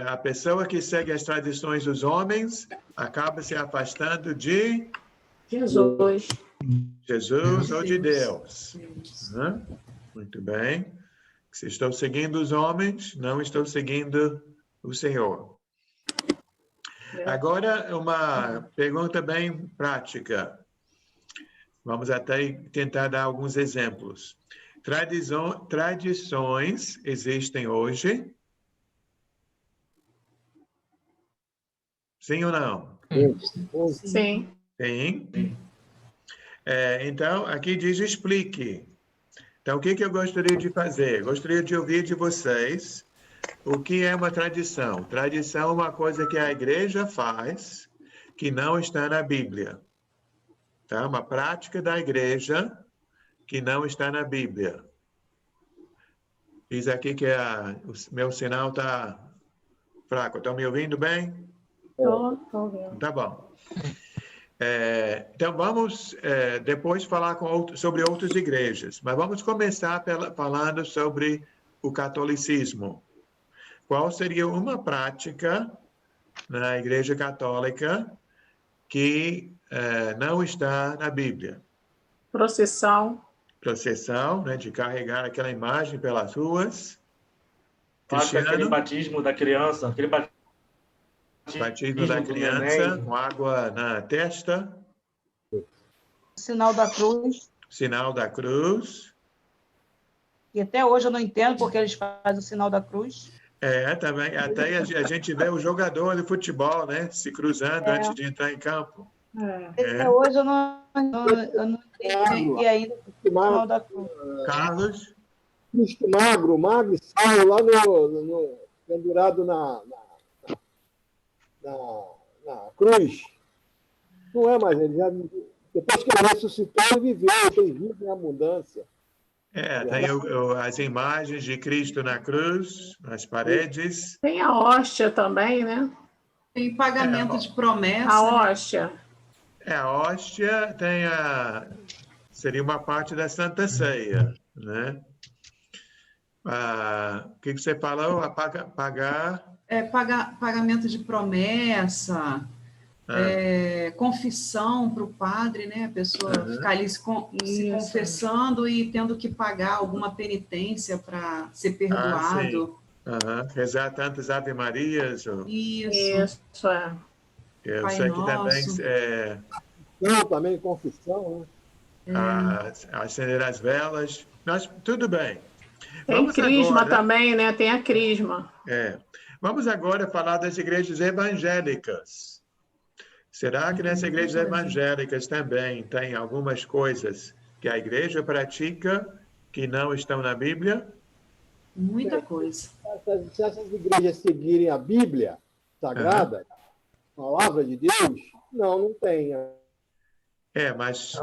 A pessoa que segue as tradições dos homens acaba se afastando de Jesus. Jesus ou de Deus. Muito bem. Se estou seguindo os homens, não estou seguindo o Senhor. Agora, uma pergunta bem prática. Vamos até tentar dar alguns exemplos. Tradições existem hoje? Sim ou não? Sim. Sim. Então, aqui diz explique. Então, o que eu gostaria de fazer? Gostaria de ouvir de vocês o que é uma tradição. Tradição é uma coisa que a igreja faz que não está na Bíblia. Tá? Uma prática da igreja que não está na Bíblia. Diz aqui que o meu sinal está fraco. Estão me ouvindo bem? Estou ouvindo. Tá bom. Então, vamos depois falar sobre outras igrejas. Mas vamos começar falando sobre o catolicismo. Qual seria uma prática na Igreja Católica que não está na Bíblia? Procissão. Procissão, né, de carregar aquela imagem pelas ruas. Aquele batismo da criança, batismo da criança com água na testa. Sinal da cruz. Sinal da cruz. E até hoje eu não entendo porque eles fazem o sinal da cruz. Também. Até a gente vê o jogador de futebol, né, se cruzando antes de entrar em campo. Até hoje eu não entendi ainda o sinal da cruz. Carlos? Cristo magro e sal lá no pendurado na cruz. Não é mais ele. Depois que ele ressuscitou, ele viveu, tem vida em abundância. Tem as imagens de Cristo na cruz, nas paredes. Tem a hóstia também, né? Tem pagamento de promessa. A hóstia. A hóstia seria uma parte da Santa Ceia, né? O que você falou? Pagar? Pagamento de promessa, confissão para o padre, né? A pessoa ficar ali se confessando e tendo que pagar alguma penitência para ser perdoado. Rezar tantas Ave Marias. Isso. Eu Pai sei Nosso. que também Não, também confissão, né? Acender as velas. Tudo bem. Tem Vamos crisma agora, também, né? Tem a crisma. Vamos agora falar das igrejas evangélicas. Será que nessas igrejas evangélicas também tem algumas coisas que a igreja pratica que não estão na Bíblia? Muita coisa. Se essas igrejas seguirem a Bíblia Sagrada, a palavra de Deus, não tem. Mas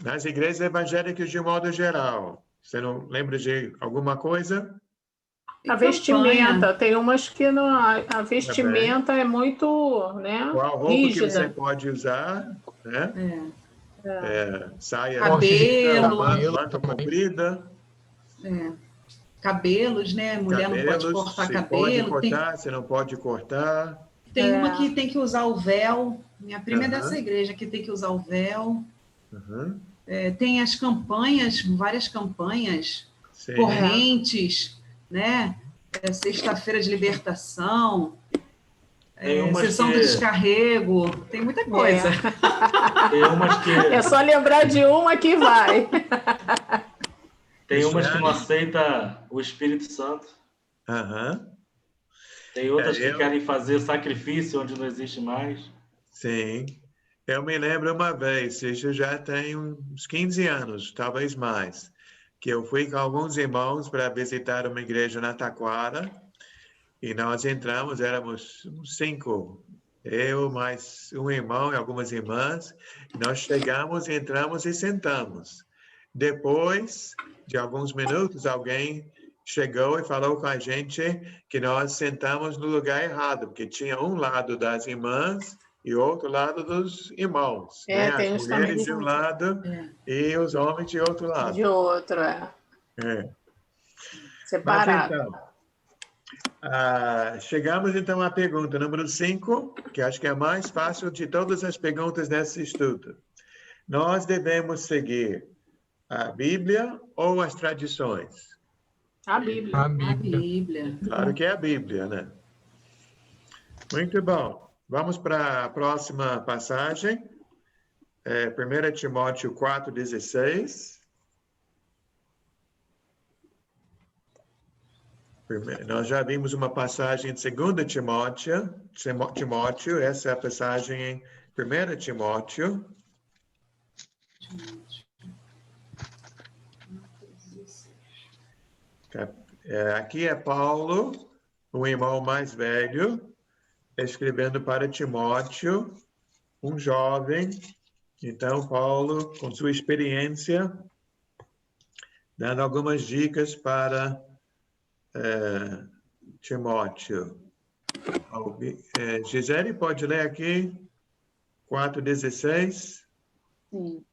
nas igrejas evangélicas de um modo geral, você não lembra de alguma coisa? A vestimenta, tem umas que não, a vestimenta é muito, né, qual roupa rígida. Que você pode usar, né? Saia, cabelo, manta comprida. Cabelos, né? Mulher não pode cortar cabelo. Pode cortar, você não pode cortar. Tem uma que tem que usar o véu. Minha prima é dessa igreja que tem que usar o véu. Tem as campanhas, várias campanhas, correntes, né? Sexta-feira de libertação, sessão do descarrego, tem muita coisa. Tem umas que... É só lembrar de uma que vai. Tem umas que não aceitam o Espírito Santo. Tem outras que querem fazer sacrifício onde não existe mais. Sim. Eu me lembro uma vez, isso já tem uns 15 anos, talvez mais, que eu fui com alguns irmãos para visitar uma igreja na Taquara e nós entramos, éramos 5, eu mais um irmão e algumas irmãs, nós chegamos, entramos e sentamos. Depois de alguns minutos, alguém chegou e falou com a gente que nós sentamos no lugar errado, porque tinha um lado das irmãs e outro lado dos irmãos. Né? As mulheres de um lado e os homens de outro lado. De outro, separado. Mas, então, chegamos então à pergunta número 5, que acho que é a mais fácil de todas as perguntas nesse estudo. Nós devemos seguir a Bíblia ou as tradições? A Bíblia. A Bíblia. Claro que é a Bíblia, né? Muito bom. Vamos para a próxima passagem. 1 Timóteo 4,16. Nós já vimos uma passagem de 2 Timóteo, essa é a passagem em 1 Timóteo. Aqui é Paulo, o irmão mais velho, escrevendo para Timóteo, um jovem. Então, Paulo, com sua experiência, dando algumas dicas para Timóteo. Gisele, pode ler aqui 4,16? Sim.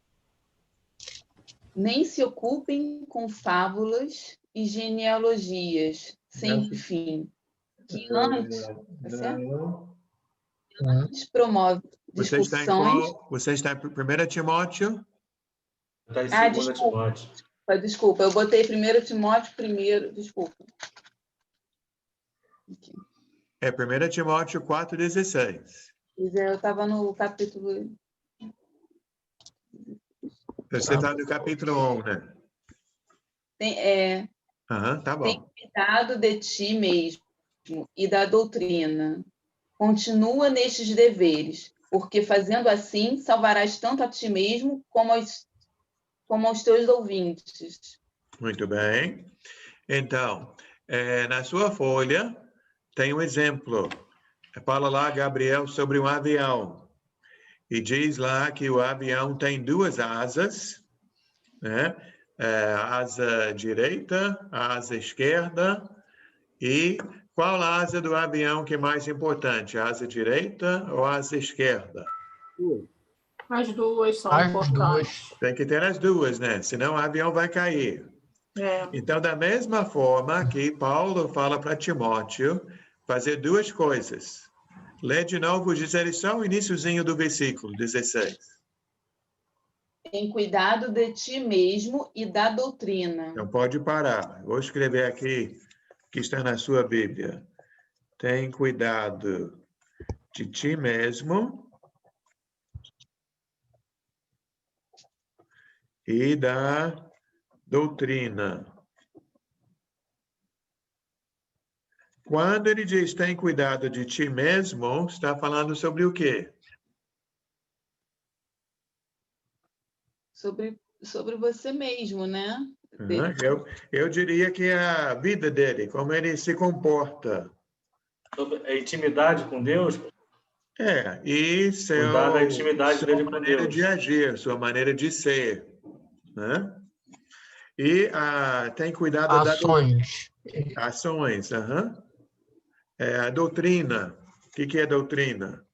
Nem se ocupem com fábulas e genealogias sem fim, que antes promove discussões... Você está em 1 Timóteo? Está em 2 Timóteo. Desculpa, eu botei 1 Timóteo primeiro, desculpa. Aqui. 1 Timóteo 4,16. Eu estava no capítulo... Você está no capítulo 1, né? Tá bom. Tem cuidado de ti mesmo e da doutrina. Continua nestes deveres, porque fazendo assim salvarás tanto a ti mesmo como aos teus ouvintes. Muito bem. Então, na sua folha tem um exemplo. Fala lá, Gabriel, sobre um avião. E diz lá que o avião tem 2 asas, né? A asa direita, a asa esquerda. E qual a asa do avião que é mais importante? A asa direita ou a asa esquerda? As duas são importantes. Tem que ter as duas, né? Senão o avião vai cair. Então, da mesma forma que Paulo fala para Timóteo fazer duas coisas. Lê de novo, Gisele, só o iniciozinho do versículo 16. Tem cuidado de ti mesmo e da doutrina. Então, pode parar. Vou escrever aqui, que está na sua Bíblia. Tem cuidado de ti mesmo e da doutrina. Quando ele diz tem cuidado de ti mesmo, está falando sobre o quê? Sobre você mesmo, né? Eu diria que é a vida dele, como ele se comporta. Sobre a intimidade com Deus. E cuidar da intimidade dele sua com maneira Deus. de agir, sua maneira de ser. Né? E tem cuidado Ações. Ações, a doutrina. O que é doutrina?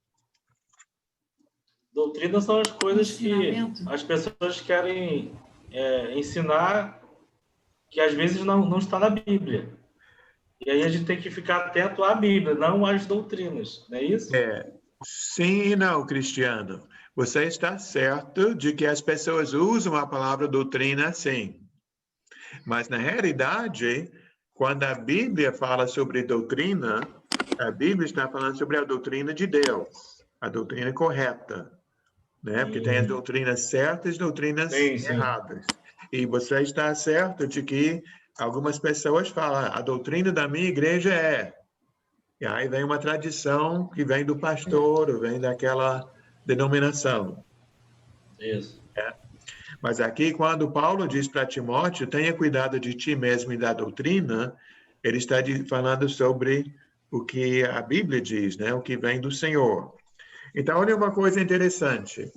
Doutrina são as coisas que as pessoas querem ensinar que às vezes não está na Bíblia. E aí a gente tem que ficar atento à Bíblia, não às doutrinas, não é isso? Sim e não, Cristiano. Você está certo de que as pessoas usam a palavra doutrina, sim. Mas, na realidade, quando a Bíblia fala sobre doutrina, a Bíblia está falando sobre a doutrina de Deus, a doutrina correta. Né? Porque tem as doutrinas certas e doutrinas erradas. E você está certo de que algumas pessoas falam, a doutrina da minha igreja é. E aí vem uma tradição que vem do pastor, vem daquela denominação. Isso. Mas aqui, quando Paulo diz para Timóteo, tenha cuidado de ti mesmo e da doutrina, ele está falando sobre o que a Bíblia diz, né? O que vem do Senhor. Então, olha uma coisa interessante.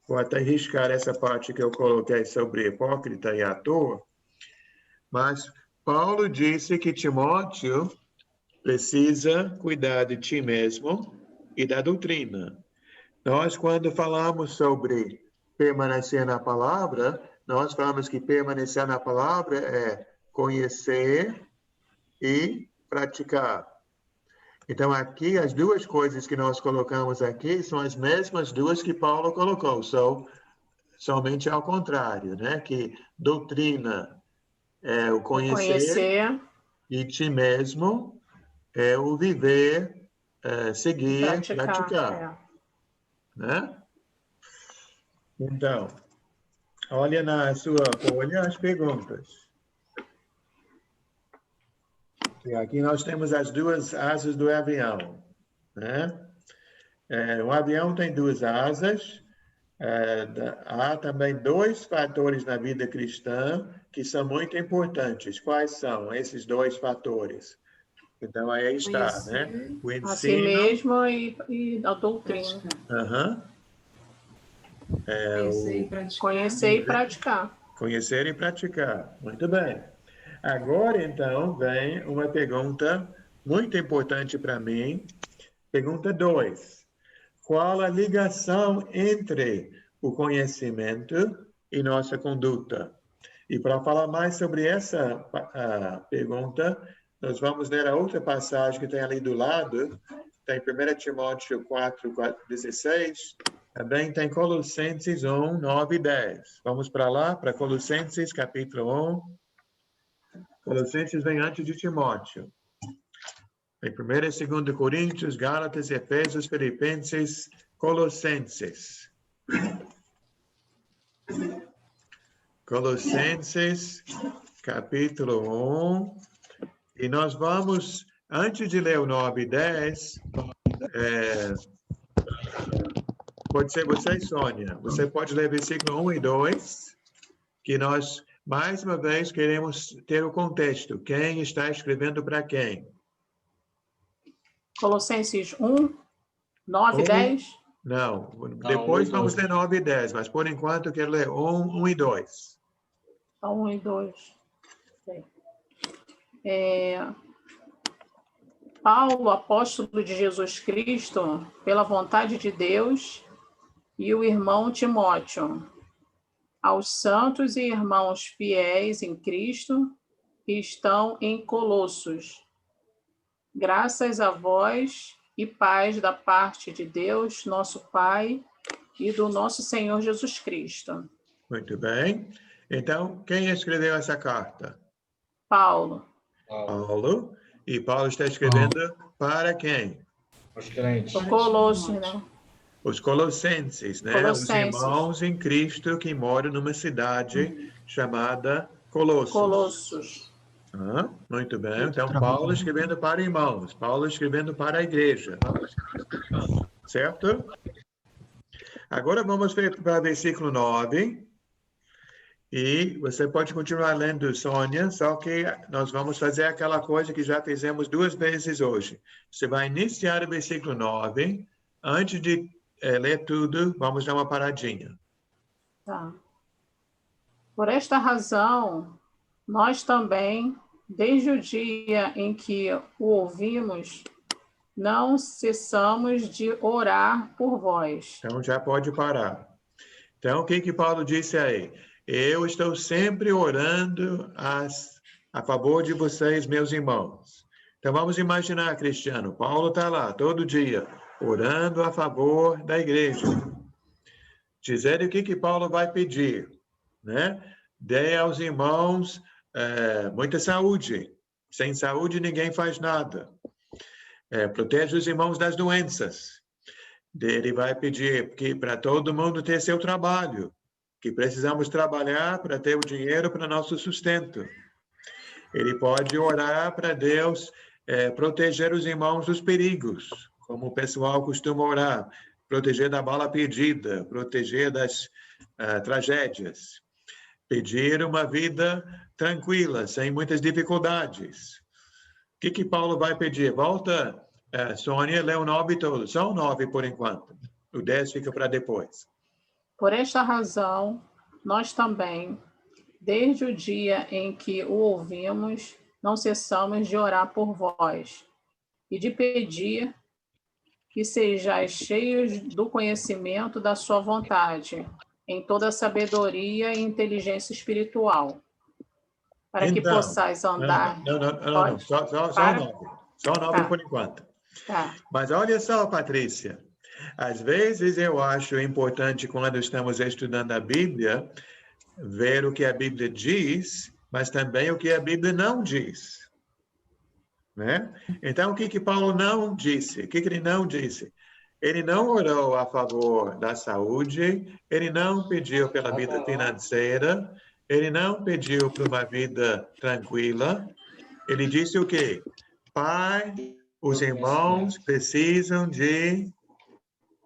Vou até riscar essa parte que eu coloquei sobre hipócrita e ator. Mas Paulo disse que Timóteo precisa cuidar de ti mesmo e da doutrina. Nós, quando falamos sobre permanecer na palavra, nós falamos que permanecer na palavra é conhecer e praticar. Então, aqui, as duas coisas que nós colocamos aqui são as mesmas duas que Paulo colocou, são somente ao contrário, né? Que doutrina é o conhecer. E ti mesmo é o viver, seguir, praticar. Né? Então, olha na sua folha as perguntas. E aqui nós temos as duas asas do avião. Né? O avião tem duas asas. Há também dois fatores na vida cristã que são muito importantes. Quais são esses dois fatores? Então, aí está, né? O ensino... A si mesmo e a doutrina. Conhecer e praticar. Conhecer e praticar. Muito bem. Agora, então, vem uma pergunta muito importante para mim. Pergunta 2. Qual a ligação entre o conhecimento e nossa conduta? E para falar mais sobre essa pergunta, nós vamos ler a outra passagem que tem ali do lado. Tem 1 Timóteo 4:16. Também tem Colossenses 1, 9 e 10. Vamos para lá, para Colossenses, capítulo 1. Colossenses vem antes de Timóteo. Em 1 e 2 Coríntios, Gálatas, Efésios, Filipenses, Colossenses. Colossenses, capítulo 1. E nós vamos, antes de ler o 9 e 10, pode ser você, Sônia. Você pode ler versículo 1 e 2, que nós, mais uma vez, queremos ter o contexto. Quem está escrevendo para quem? Colossenses 1, 9 e 10? Não, depois vamos ler 9 e 10, mas por enquanto eu quero ler 1 e 2. 1 e 2. Paulo, apóstolo de Jesus Cristo, pela vontade de Deus, e o irmão Timóteo, aos santos e irmãos fiéis em Cristo que estão em Colossos. Graças a vós e paz da parte de Deus, nosso Pai, e do nosso Senhor Jesus Cristo. Muito bem. Então, quem escreveu essa carta? Paulo. Paulo. E Paulo está escrevendo para quem? Os crentes. O Colossos, né? Os colossenses, né? Colossenses. Os irmãos em Cristo que moram numa cidade chamada Colossos. Colossos. Muito bem. Então, Paulo escrevendo para irmãos. Paulo escrevendo para a igreja. Certo? Agora vamos para o versículo 9. E você pode continuar lendo, Sônia, só que nós vamos fazer aquela coisa que já fizemos 2 vezes hoje. Você vai iniciar o versículo 9. Antes de ler tudo, vamos dar uma paradinha. Tá. Por esta razão, nós também, desde o dia em que o ouvimos, não cessamos de orar por vós. Então, já pode parar. Então, o que Paulo disse aí? Eu estou sempre orando a favor de vocês, meus irmãos. Então, vamos imaginar, Cristiano, Paulo está lá todo dia, orando a favor da igreja. Dizendo o que Paulo vai pedir, né? Dê aos irmãos muita saúde. Sem saúde, ninguém faz nada. Protege os irmãos das doenças. Ele vai pedir que para todo mundo ter seu trabalho, que precisamos trabalhar para ter o dinheiro para nosso sustento. Ele pode orar para Deus proteger os irmãos dos perigos, como o pessoal costuma orar, proteger da bala perdida, proteger das tragédias, pedir uma vida tranquila, sem muitas dificuldades. O que Paulo vai pedir? Volta, Sônia, lê o 9 todo. Só o 9 por enquanto. O 10 fica para depois. Por esta razão, nós também, desde o dia em que o ouvimos, não cessamos de orar por vós e de pedir que sejais cheios do conhecimento da sua vontade, em toda sabedoria e inteligência espiritual, para que possais andar... Não. Só 9. Só 9 por enquanto. Tá. Mas olha só, Patrícia. Às vezes eu acho importante, quando estamos estudando a Bíblia, ver o que a Bíblia diz, mas também o que a Bíblia não diz. Né? Então, o que Paulo não disse? O que ele não disse? Ele não orou a favor da saúde, ele não pediu pela vida financeira, ele não pediu por uma vida tranquila. Ele disse o quê? Pai, os irmãos precisam de...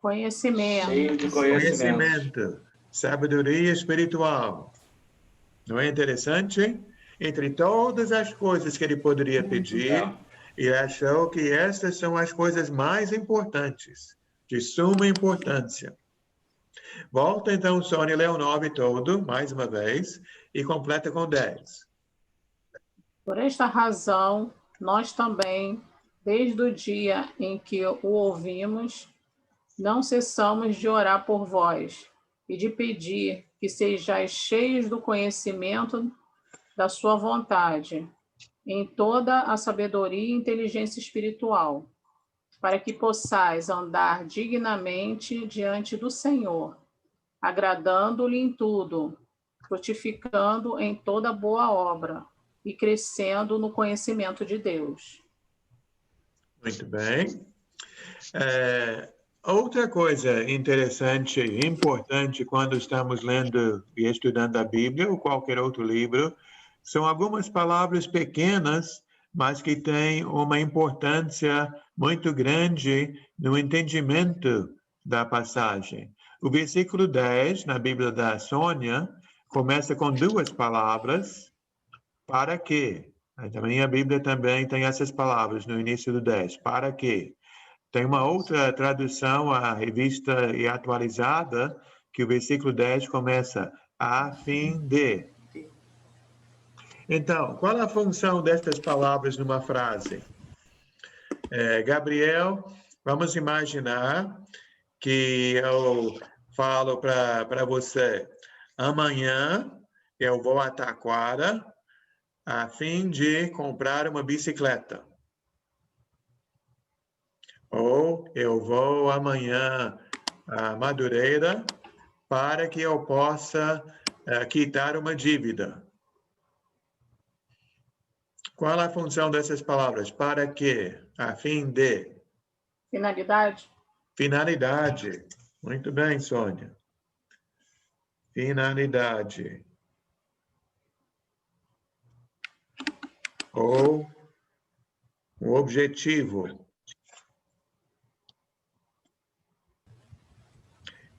Conhecimento. Cheio de conhecimento. Sabedoria espiritual. Não é interessante? Entre todas as coisas que ele poderia pedir, ele achou que essas são as coisas mais importantes, de suma importância. Volta então, Sônia, lê o 9 todo, mais uma vez, e completa com 10. Por esta razão, nós também, desde o dia em que o ouvimos, não cessamos de orar por vós e de pedir que sejais cheios do conhecimento da sua vontade, em toda a sabedoria e inteligência espiritual, para que possais andar dignamente diante do Senhor, agradando-lhe em tudo, frutificando em toda boa obra e crescendo no conhecimento de Deus. Muito bem. Outra coisa interessante e importante quando estamos lendo e estudando a Bíblia ou qualquer outro livro são algumas palavras pequenas, mas que têm uma importância muito grande no entendimento da passagem. O versículo 10, na Bíblia da Sônia, começa com 2 palavras. Para quê? Também a Bíblia também tem essas palavras no início do 10. Para quê? Tem uma outra tradução, a Revista e Atualizada, que o versículo 10 começa a fim de. Então, qual a função destas palavras numa frase? Gabriel, vamos imaginar que eu falo para você, amanhã eu vou a Taquara a fim de comprar uma bicicleta. Ou eu vou amanhã a Madureira para que eu possa quitar uma dívida. Qual a função dessas palavras? Para quê? A fim de. Finalidade. Finalidade. Muito bem, Sônia. Finalidade. Ou o objetivo.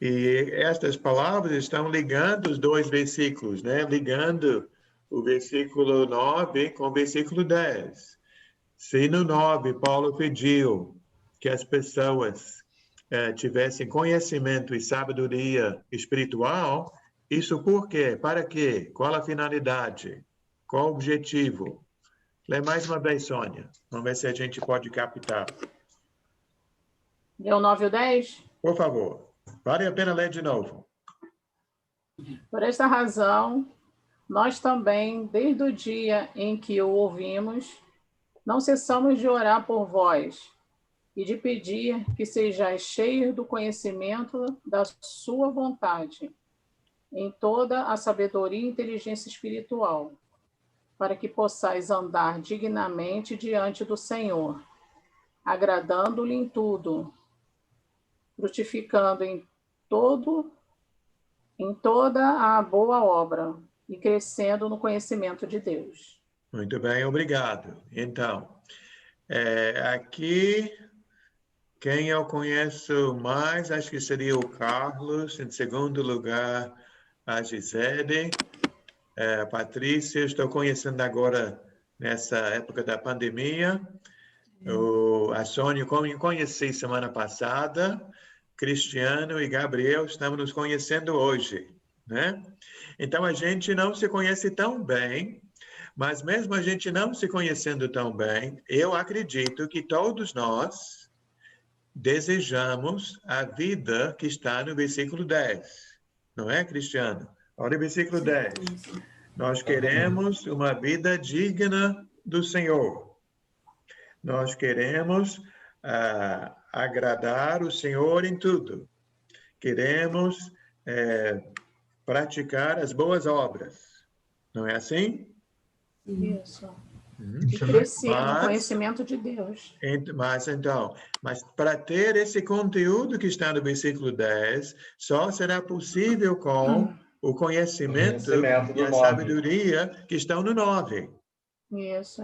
E estas palavras estão ligando os dois versículos, né? Ligando o versículo 9 com o versículo 10. Se no 9 Paulo pediu que as pessoas tivessem conhecimento e sabedoria espiritual, isso por quê? Para quê? Qual a finalidade? Qual o objetivo? Lê mais uma vez, Sônia. Vamos ver se a gente pode captar. Deu 9 ou 10? Por favor. Vale a pena ler de novo. Por esta razão, nós também, desde o dia em que o ouvimos, não cessamos de orar por vós e de pedir que sejais cheios do conhecimento da sua vontade, em toda a sabedoria e inteligência espiritual, para que possais andar dignamente diante do Senhor, agradando-lhe em tudo, frutificando em toda a boa obra e crescendo no conhecimento de Deus. Muito bem, obrigado. Então, aqui, quem eu conheço mais, acho que seria o Carlos, em segundo lugar, a Gisele, a Patrícia, estou conhecendo agora nessa época da pandemia, a Sônia, conheci semana passada, Cristiano e Gabriel estamos nos conhecendo hoje, né? Então, a gente não se conhece tão bem, mas mesmo a gente não se conhecendo tão bem, eu acredito que todos nós desejamos a vida que está no versículo 10. Não é, Cristiano? Olha o versículo 10. Nós queremos uma vida digna do Senhor. Nós queremos agradar o Senhor em tudo. Queremos praticar as boas obras. Não é assim? Isso. E crescer no conhecimento de Deus. Mas para ter esse conteúdo que está no versículo 10, só será possível com o conhecimento e a sabedoria que estão no 9. Isso.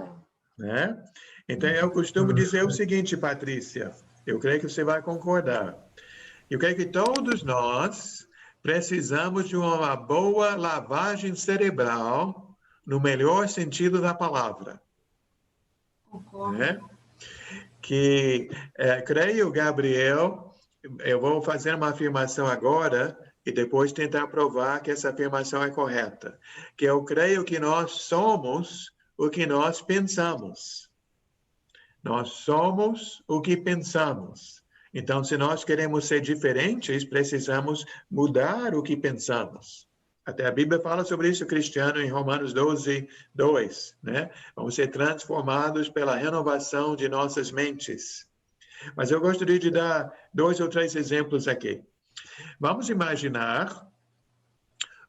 Né? Então, eu costumo dizer o seguinte, Patrícia, eu creio que você vai concordar. Eu creio que todos nós precisamos de uma boa lavagem cerebral, no melhor sentido da palavra. Concordo. Né? Que, creio, Gabriel, eu vou fazer uma afirmação agora e depois tentar provar que essa afirmação é correta. Que eu creio que nós somos o que nós pensamos. Nós somos o que pensamos. Então, se nós queremos ser diferentes, precisamos mudar o que pensamos. Até a Bíblia fala sobre isso, Cristiano, em Romanos 12, 2. Né? Vamos ser transformados pela renovação de nossas mentes. Mas eu gostaria de dar 2 ou 3 exemplos aqui. Vamos imaginar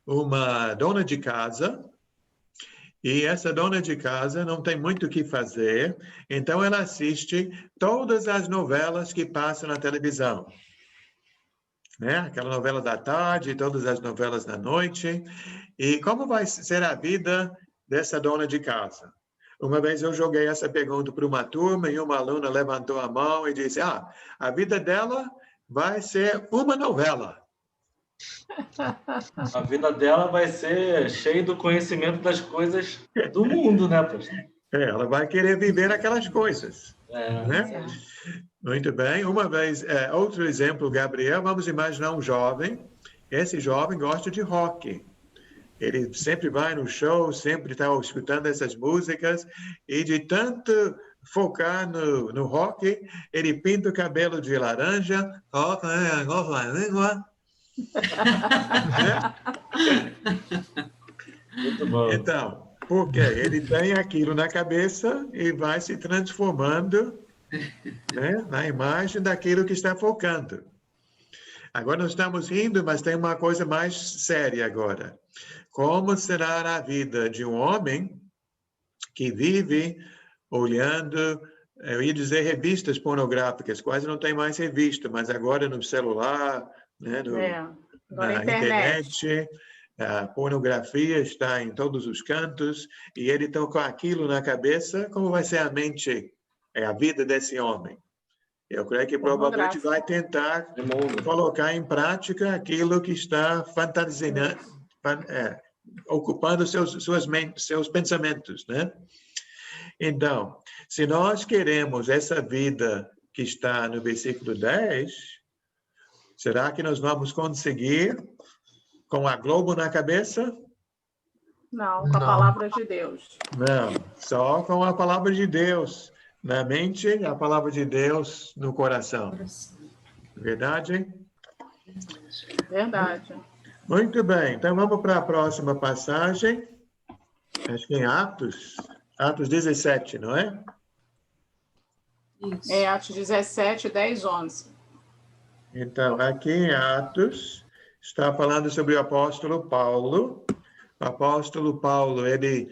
uma dona de casa, e essa dona de casa não tem muito o que fazer, então ela assiste todas as novelas que passam na televisão. Né? Aquela novela da tarde, todas as novelas da noite. E como vai ser a vida dessa dona de casa? Uma vez eu joguei essa pergunta para uma turma e uma aluna levantou a mão e disse, a vida dela vai ser uma novela. A vida dela vai ser cheia do conhecimento das coisas do mundo, né, pastor? Ela vai querer viver aquelas coisas. Né? Muito bem. Uma vez, outro exemplo, Gabriel, vamos imaginar um jovem. Esse jovem gosta de rock. Ele sempre vai no show, sempre está escutando essas músicas, e de tanto focar no rock, ele pinta o cabelo de laranja, coloca a língua, Muito bom. Então, porque ele tem aquilo na cabeça e vai se transformando, né, na imagem daquilo que está focando. Agora nós estamos rindo, mas tem uma coisa mais séria agora. Como será a vida de um homem que vive olhando, eu ia dizer revistas pornográficas, quase não tem mais revista, mas agora no celular, né, na internet, a pornografia está em todos os cantos, e ele está com aquilo na cabeça, como vai ser a mente, a vida desse homem? Eu creio que provavelmente vai tentar colocar em prática aquilo que está fantasiando, ocupando seus pensamentos, né? Então, se nós queremos essa vida que está no versículo 10, será que nós vamos conseguir com a Globo na cabeça? Não, com a palavra de Deus. Não, só com a palavra de Deus na mente e a palavra de Deus no coração. Verdade? Verdade. Muito bem, então vamos para a próxima passagem. Acho que em Atos 17, não é? Isso. É Atos 17, 10, 11. Então, aqui em Atos, está falando sobre o apóstolo Paulo. O apóstolo Paulo, ele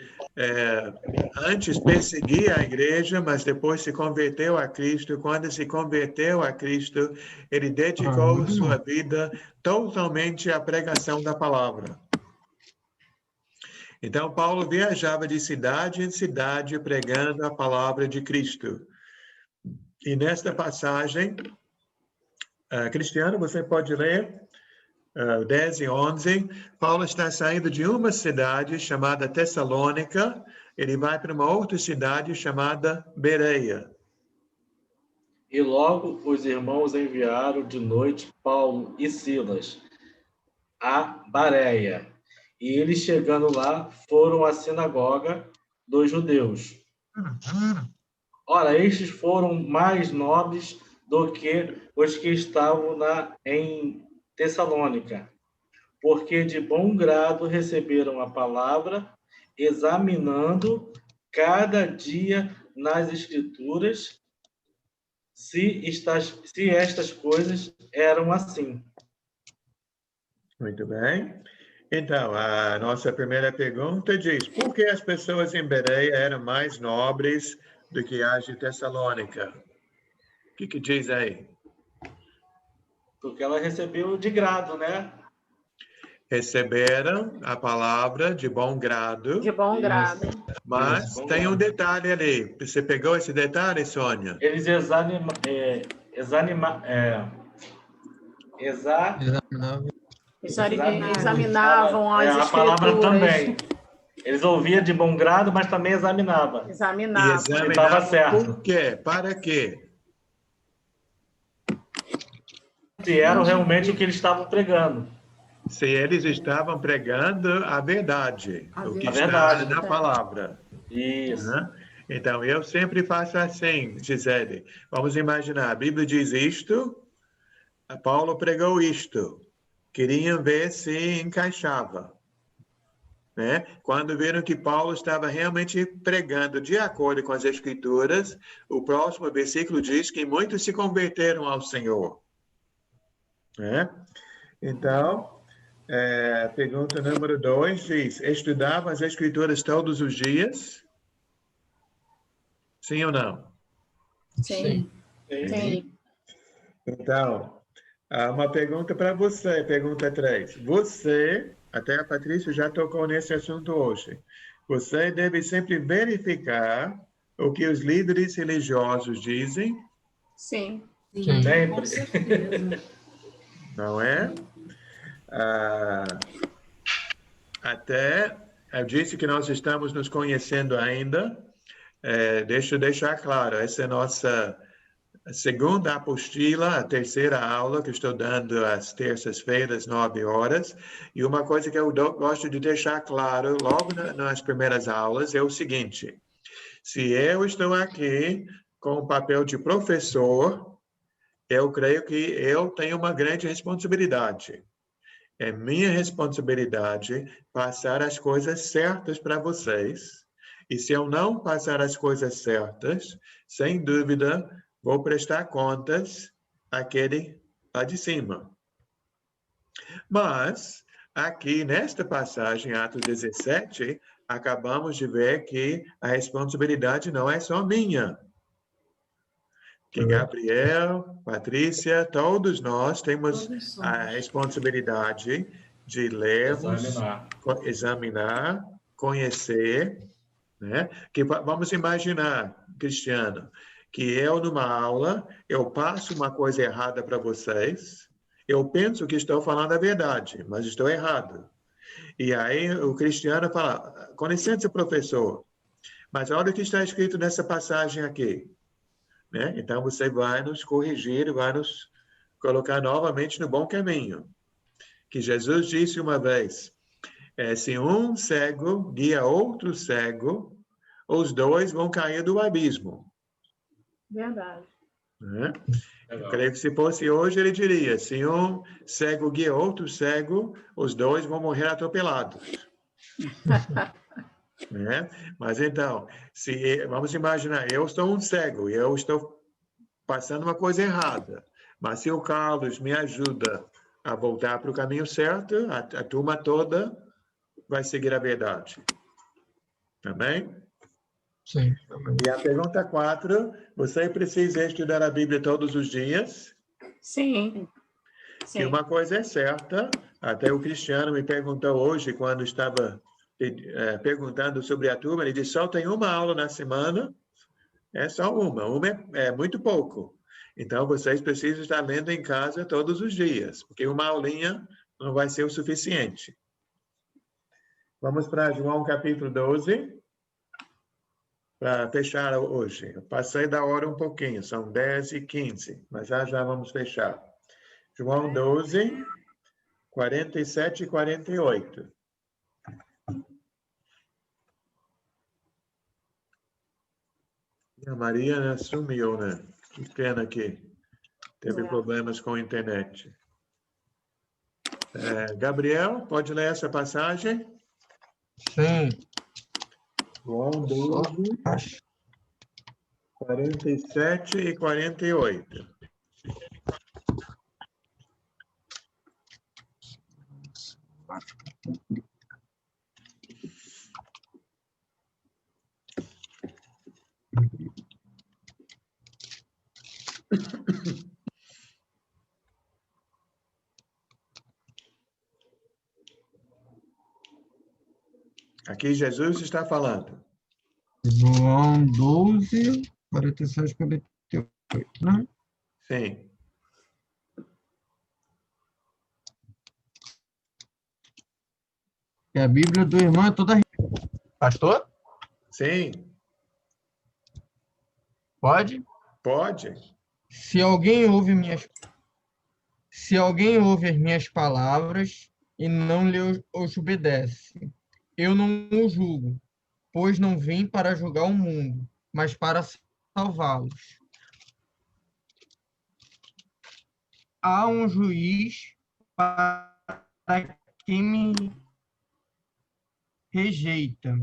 antes perseguia a igreja, mas depois se converteu a Cristo. Quando se converteu a Cristo, ele dedicou sua vida totalmente à pregação da palavra. Então, Paulo viajava de cidade em cidade pregando a palavra de Cristo. E nesta passagem, Cristiano, você pode ler 10 e 11. Paulo está saindo de uma cidade chamada Tessalônica, ele vai para uma outra cidade chamada Bereia. E logo os irmãos enviaram de noite Paulo e Silas a Bareia. E eles, chegando lá, foram à sinagoga dos judeus. Ora, estes foram mais nobres do que os que estavam em Tessalônica, porque de bom grado receberam a palavra, examinando cada dia nas Escrituras se estas coisas eram assim. Muito bem. Então, a nossa primeira pergunta diz: por que as pessoas em Bereia eram mais nobres do que as de Tessalônica? O que diz aí? Porque ela recebeu de grado, né? Receberam a palavra de bom grado. De bom grado. Mas tem um detalhe ali. Você pegou esse detalhe, Sônia? Eles examinavam as escrituras. A palavra também. Eles ouviam de bom grado, mas também examinavam. Examinavam. Estava certo. Por quê? Para quê? Se eram realmente o que eles estavam pregando. Se eles estavam pregando a verdade, o que está verdade, na palavra. Isso. Então, eu sempre faço assim, Gisele. Vamos imaginar, a Bíblia diz isto, Paulo pregou isto. Queriam ver se encaixava. Né? Quando viram que Paulo estava realmente pregando de acordo com as Escrituras, o próximo versículo diz que muitos se converteram ao Senhor. Né? Então, pergunta número 2 diz: estudavam as Escrituras todos os dias? Sim ou não? Sim. Sim. Então, uma pergunta para você, pergunta 3. Você, até a Patrícia já tocou nesse assunto hoje, você deve sempre verificar o que os líderes religiosos dizem? Sim. Sempre. Com certeza. Não é? Até eu disse que nós estamos nos conhecendo ainda. Deixa eu deixar claro, essa é a nossa segunda apostila, a terceira aula que estou dando às terças-feiras, 9 horas. E uma coisa que eu gosto de deixar claro logo nas primeiras aulas é o seguinte: se eu estou aqui com o papel de professor, eu creio que eu tenho uma grande responsabilidade. É minha responsabilidade passar as coisas certas para vocês. E se eu não passar as coisas certas, sem dúvida, vou prestar contas àquele lá de cima. Mas, aqui nesta passagem, Atos 17, acabamos de ver que a responsabilidade não é só minha. Que Gabriel, Patrícia, todos nós temos a responsabilidade de lermos, examinar, conhecer, né? Que vamos imaginar, Cristiano, que eu numa aula, eu passo uma coisa errada para vocês, eu penso que estou falando a verdade, mas estou errado. E aí o Cristiano fala, com licença, professor, mas olha o que está escrito nessa passagem aqui. Né? Então, você vai nos corrigir, vai nos colocar novamente no bom caminho. Que Jesus disse uma vez, se um cego guia outro cego, os dois vão cair do abismo. Verdade. Né? Eu creio que se fosse hoje, ele diria, se um cego guia outro cego, os dois vão morrer atropelados. Né? Mas então, vamos imaginar, eu sou um cego e eu estou passando uma coisa errada, mas se o Carlos me ajuda a voltar para o caminho certo, a turma toda vai seguir a verdade. Também? Sim. E a pergunta 4, você precisa estudar a Bíblia todos os dias? Sim. E uma coisa é certa, até o Cristiano me perguntou hoje, quando estava perguntando sobre a turma, ele disse, só tem uma aula na semana, é só uma é muito pouco. Então, vocês precisam estar lendo em casa todos os dias, porque uma aulinha não vai ser o suficiente. Vamos para João capítulo 12, para fechar hoje. Eu passei da hora um pouquinho, são 10h15, mas já vamos fechar. João 12, 47 e 48. A Maria, né, sumiu, né? Que pena que teve problemas com a internet. Gabriel, pode ler essa passagem? Sim. João 12, 47 e 48. Aqui Jesus está falando. João 12, 47 e 48, né? Sim. E a Bíblia do irmão é toda... Pastor? Sim. Pode? Pode. Se alguém ouve as minhas palavras e não lhe obedece, eu não o julgo, pois não vim para julgar o mundo, mas para salvá-los. Há um juiz para quem me rejeita,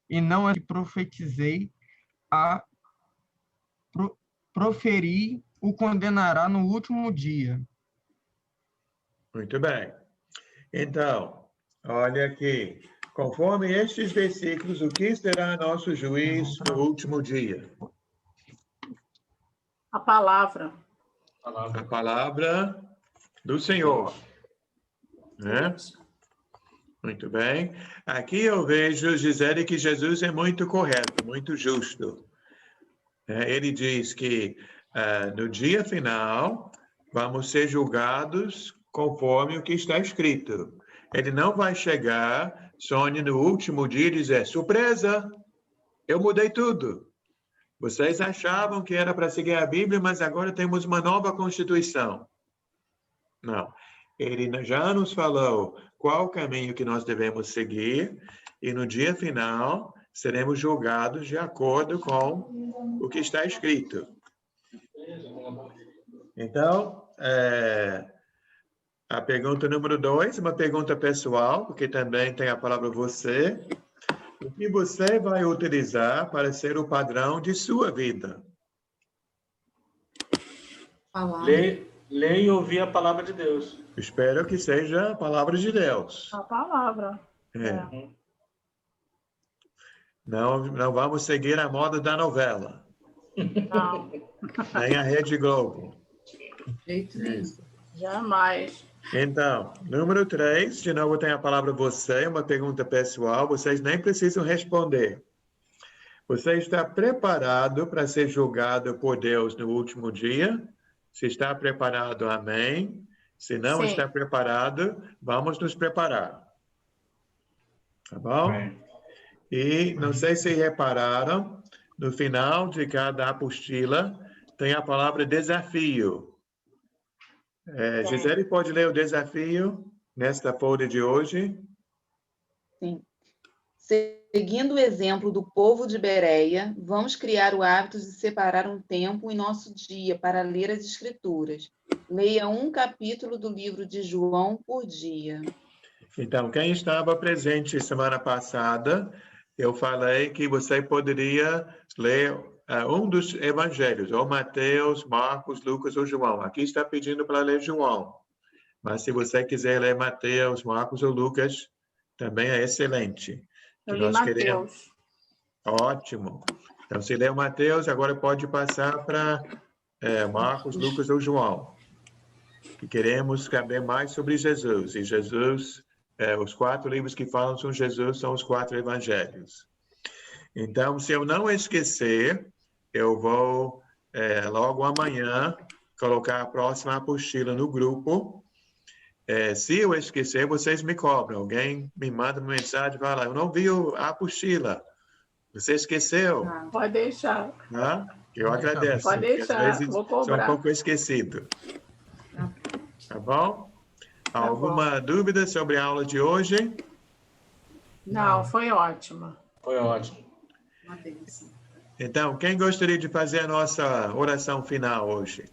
e não é que profetizei a proferir o condenará no último dia. Muito bem. Então, olha aqui. Conforme estes versículos, o que será nosso juiz no último dia? A palavra. A palavra do Senhor. Né? Muito bem. Aqui eu vejo dizerem que Jesus é muito correto, muito justo. Ele diz que no dia final vamos ser julgados conforme o que está escrito. Ele não vai chegar, Sônia, no último dia e dizer, surpresa, eu mudei tudo. Vocês achavam que era para seguir a Bíblia, mas agora temos uma nova Constituição. Não. Ele já nos falou qual o caminho que nós devemos seguir e no dia final seremos julgados de acordo com o que está escrito. Então, A pergunta número 2, uma pergunta pessoal, porque também tem a palavra você. O que você vai utilizar para ser o padrão de sua vida? Falar. Ler e ouvir a palavra de Deus. Espero que seja a palavra de Deus. A palavra. É. Não vamos seguir a moda da novela, Não, nem a Rede Globo. De jeito nenhum. jamais. Então, número 3, de novo tem a palavra você, uma pergunta pessoal, vocês nem precisam responder. Você está preparado para ser julgado por Deus no último dia? Se está preparado, amém. Se não Sim. está preparado, vamos nos preparar. Tá bom? Amém. E não sei se repararam, no final de cada apostila tem a palavra desafio. Gisele, pode ler o desafio nesta folha de hoje? Sim. Seguindo o exemplo do povo de Bereia, vamos criar o hábito de separar um tempo em nosso dia para ler as Escrituras. Leia um capítulo do livro de João por dia. Então, quem estava presente semana passada, eu falei que você poderia ler um dos evangelhos, ou Mateus, Marcos, Lucas ou João. Aqui está pedindo para ler João. Mas se você quiser ler Mateus, Marcos ou Lucas, também é excelente. Eu li Mateus. Ótimo. Então, se ler Mateus, agora pode passar para Marcos, Lucas ou João. E queremos saber mais sobre Jesus. E Jesus, os 4 livros que falam sobre Jesus são os 4 evangelhos. Então, se eu não esquecer, eu vou, logo amanhã, colocar a próxima apostila no grupo. Se eu esquecer, vocês me cobram. Alguém me manda uma mensagem e fala, eu não vi a apostila. Você esqueceu? Pode deixar. Eu agradeço. Pode deixar, Às vezes vou sou um cobrar. pouco esquecido. Tá bom? Alguma dúvida sobre a aula de hoje? Não, foi ótima. Foi ótimo. Uma bênção. Então, quem gostaria de fazer a nossa oração final hoje?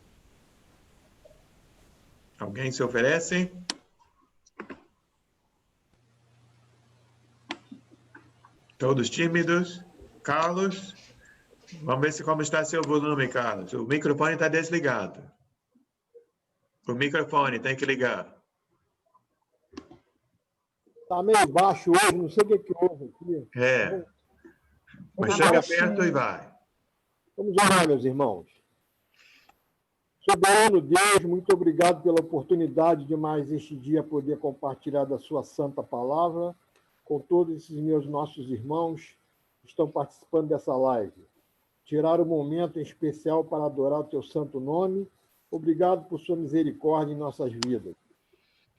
Alguém se oferece? Todos tímidos? Carlos? Vamos ver como está seu volume, Carlos. O microfone está desligado. O microfone tem que ligar. Está meio baixo hoje, não sei o que houve aqui. Mas chega perto e vai. Vamos orar, meus irmãos. Soberano Deus, muito obrigado pela oportunidade de mais este dia poder compartilhar da sua santa palavra com todos esses nossos irmãos que estão participando dessa live. Tirar um momento em especial para adorar o teu santo nome. Obrigado por sua misericórdia em nossas vidas.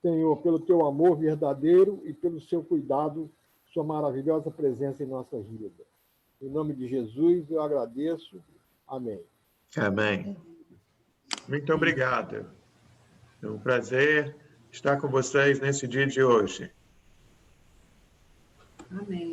Senhor, pelo teu amor verdadeiro e pelo seu cuidado, sua maravilhosa presença em nossas vidas. Em nome de Jesus, eu agradeço. Amém. Amém. Muito obrigado. É um prazer estar com vocês nesse dia de hoje. Amém.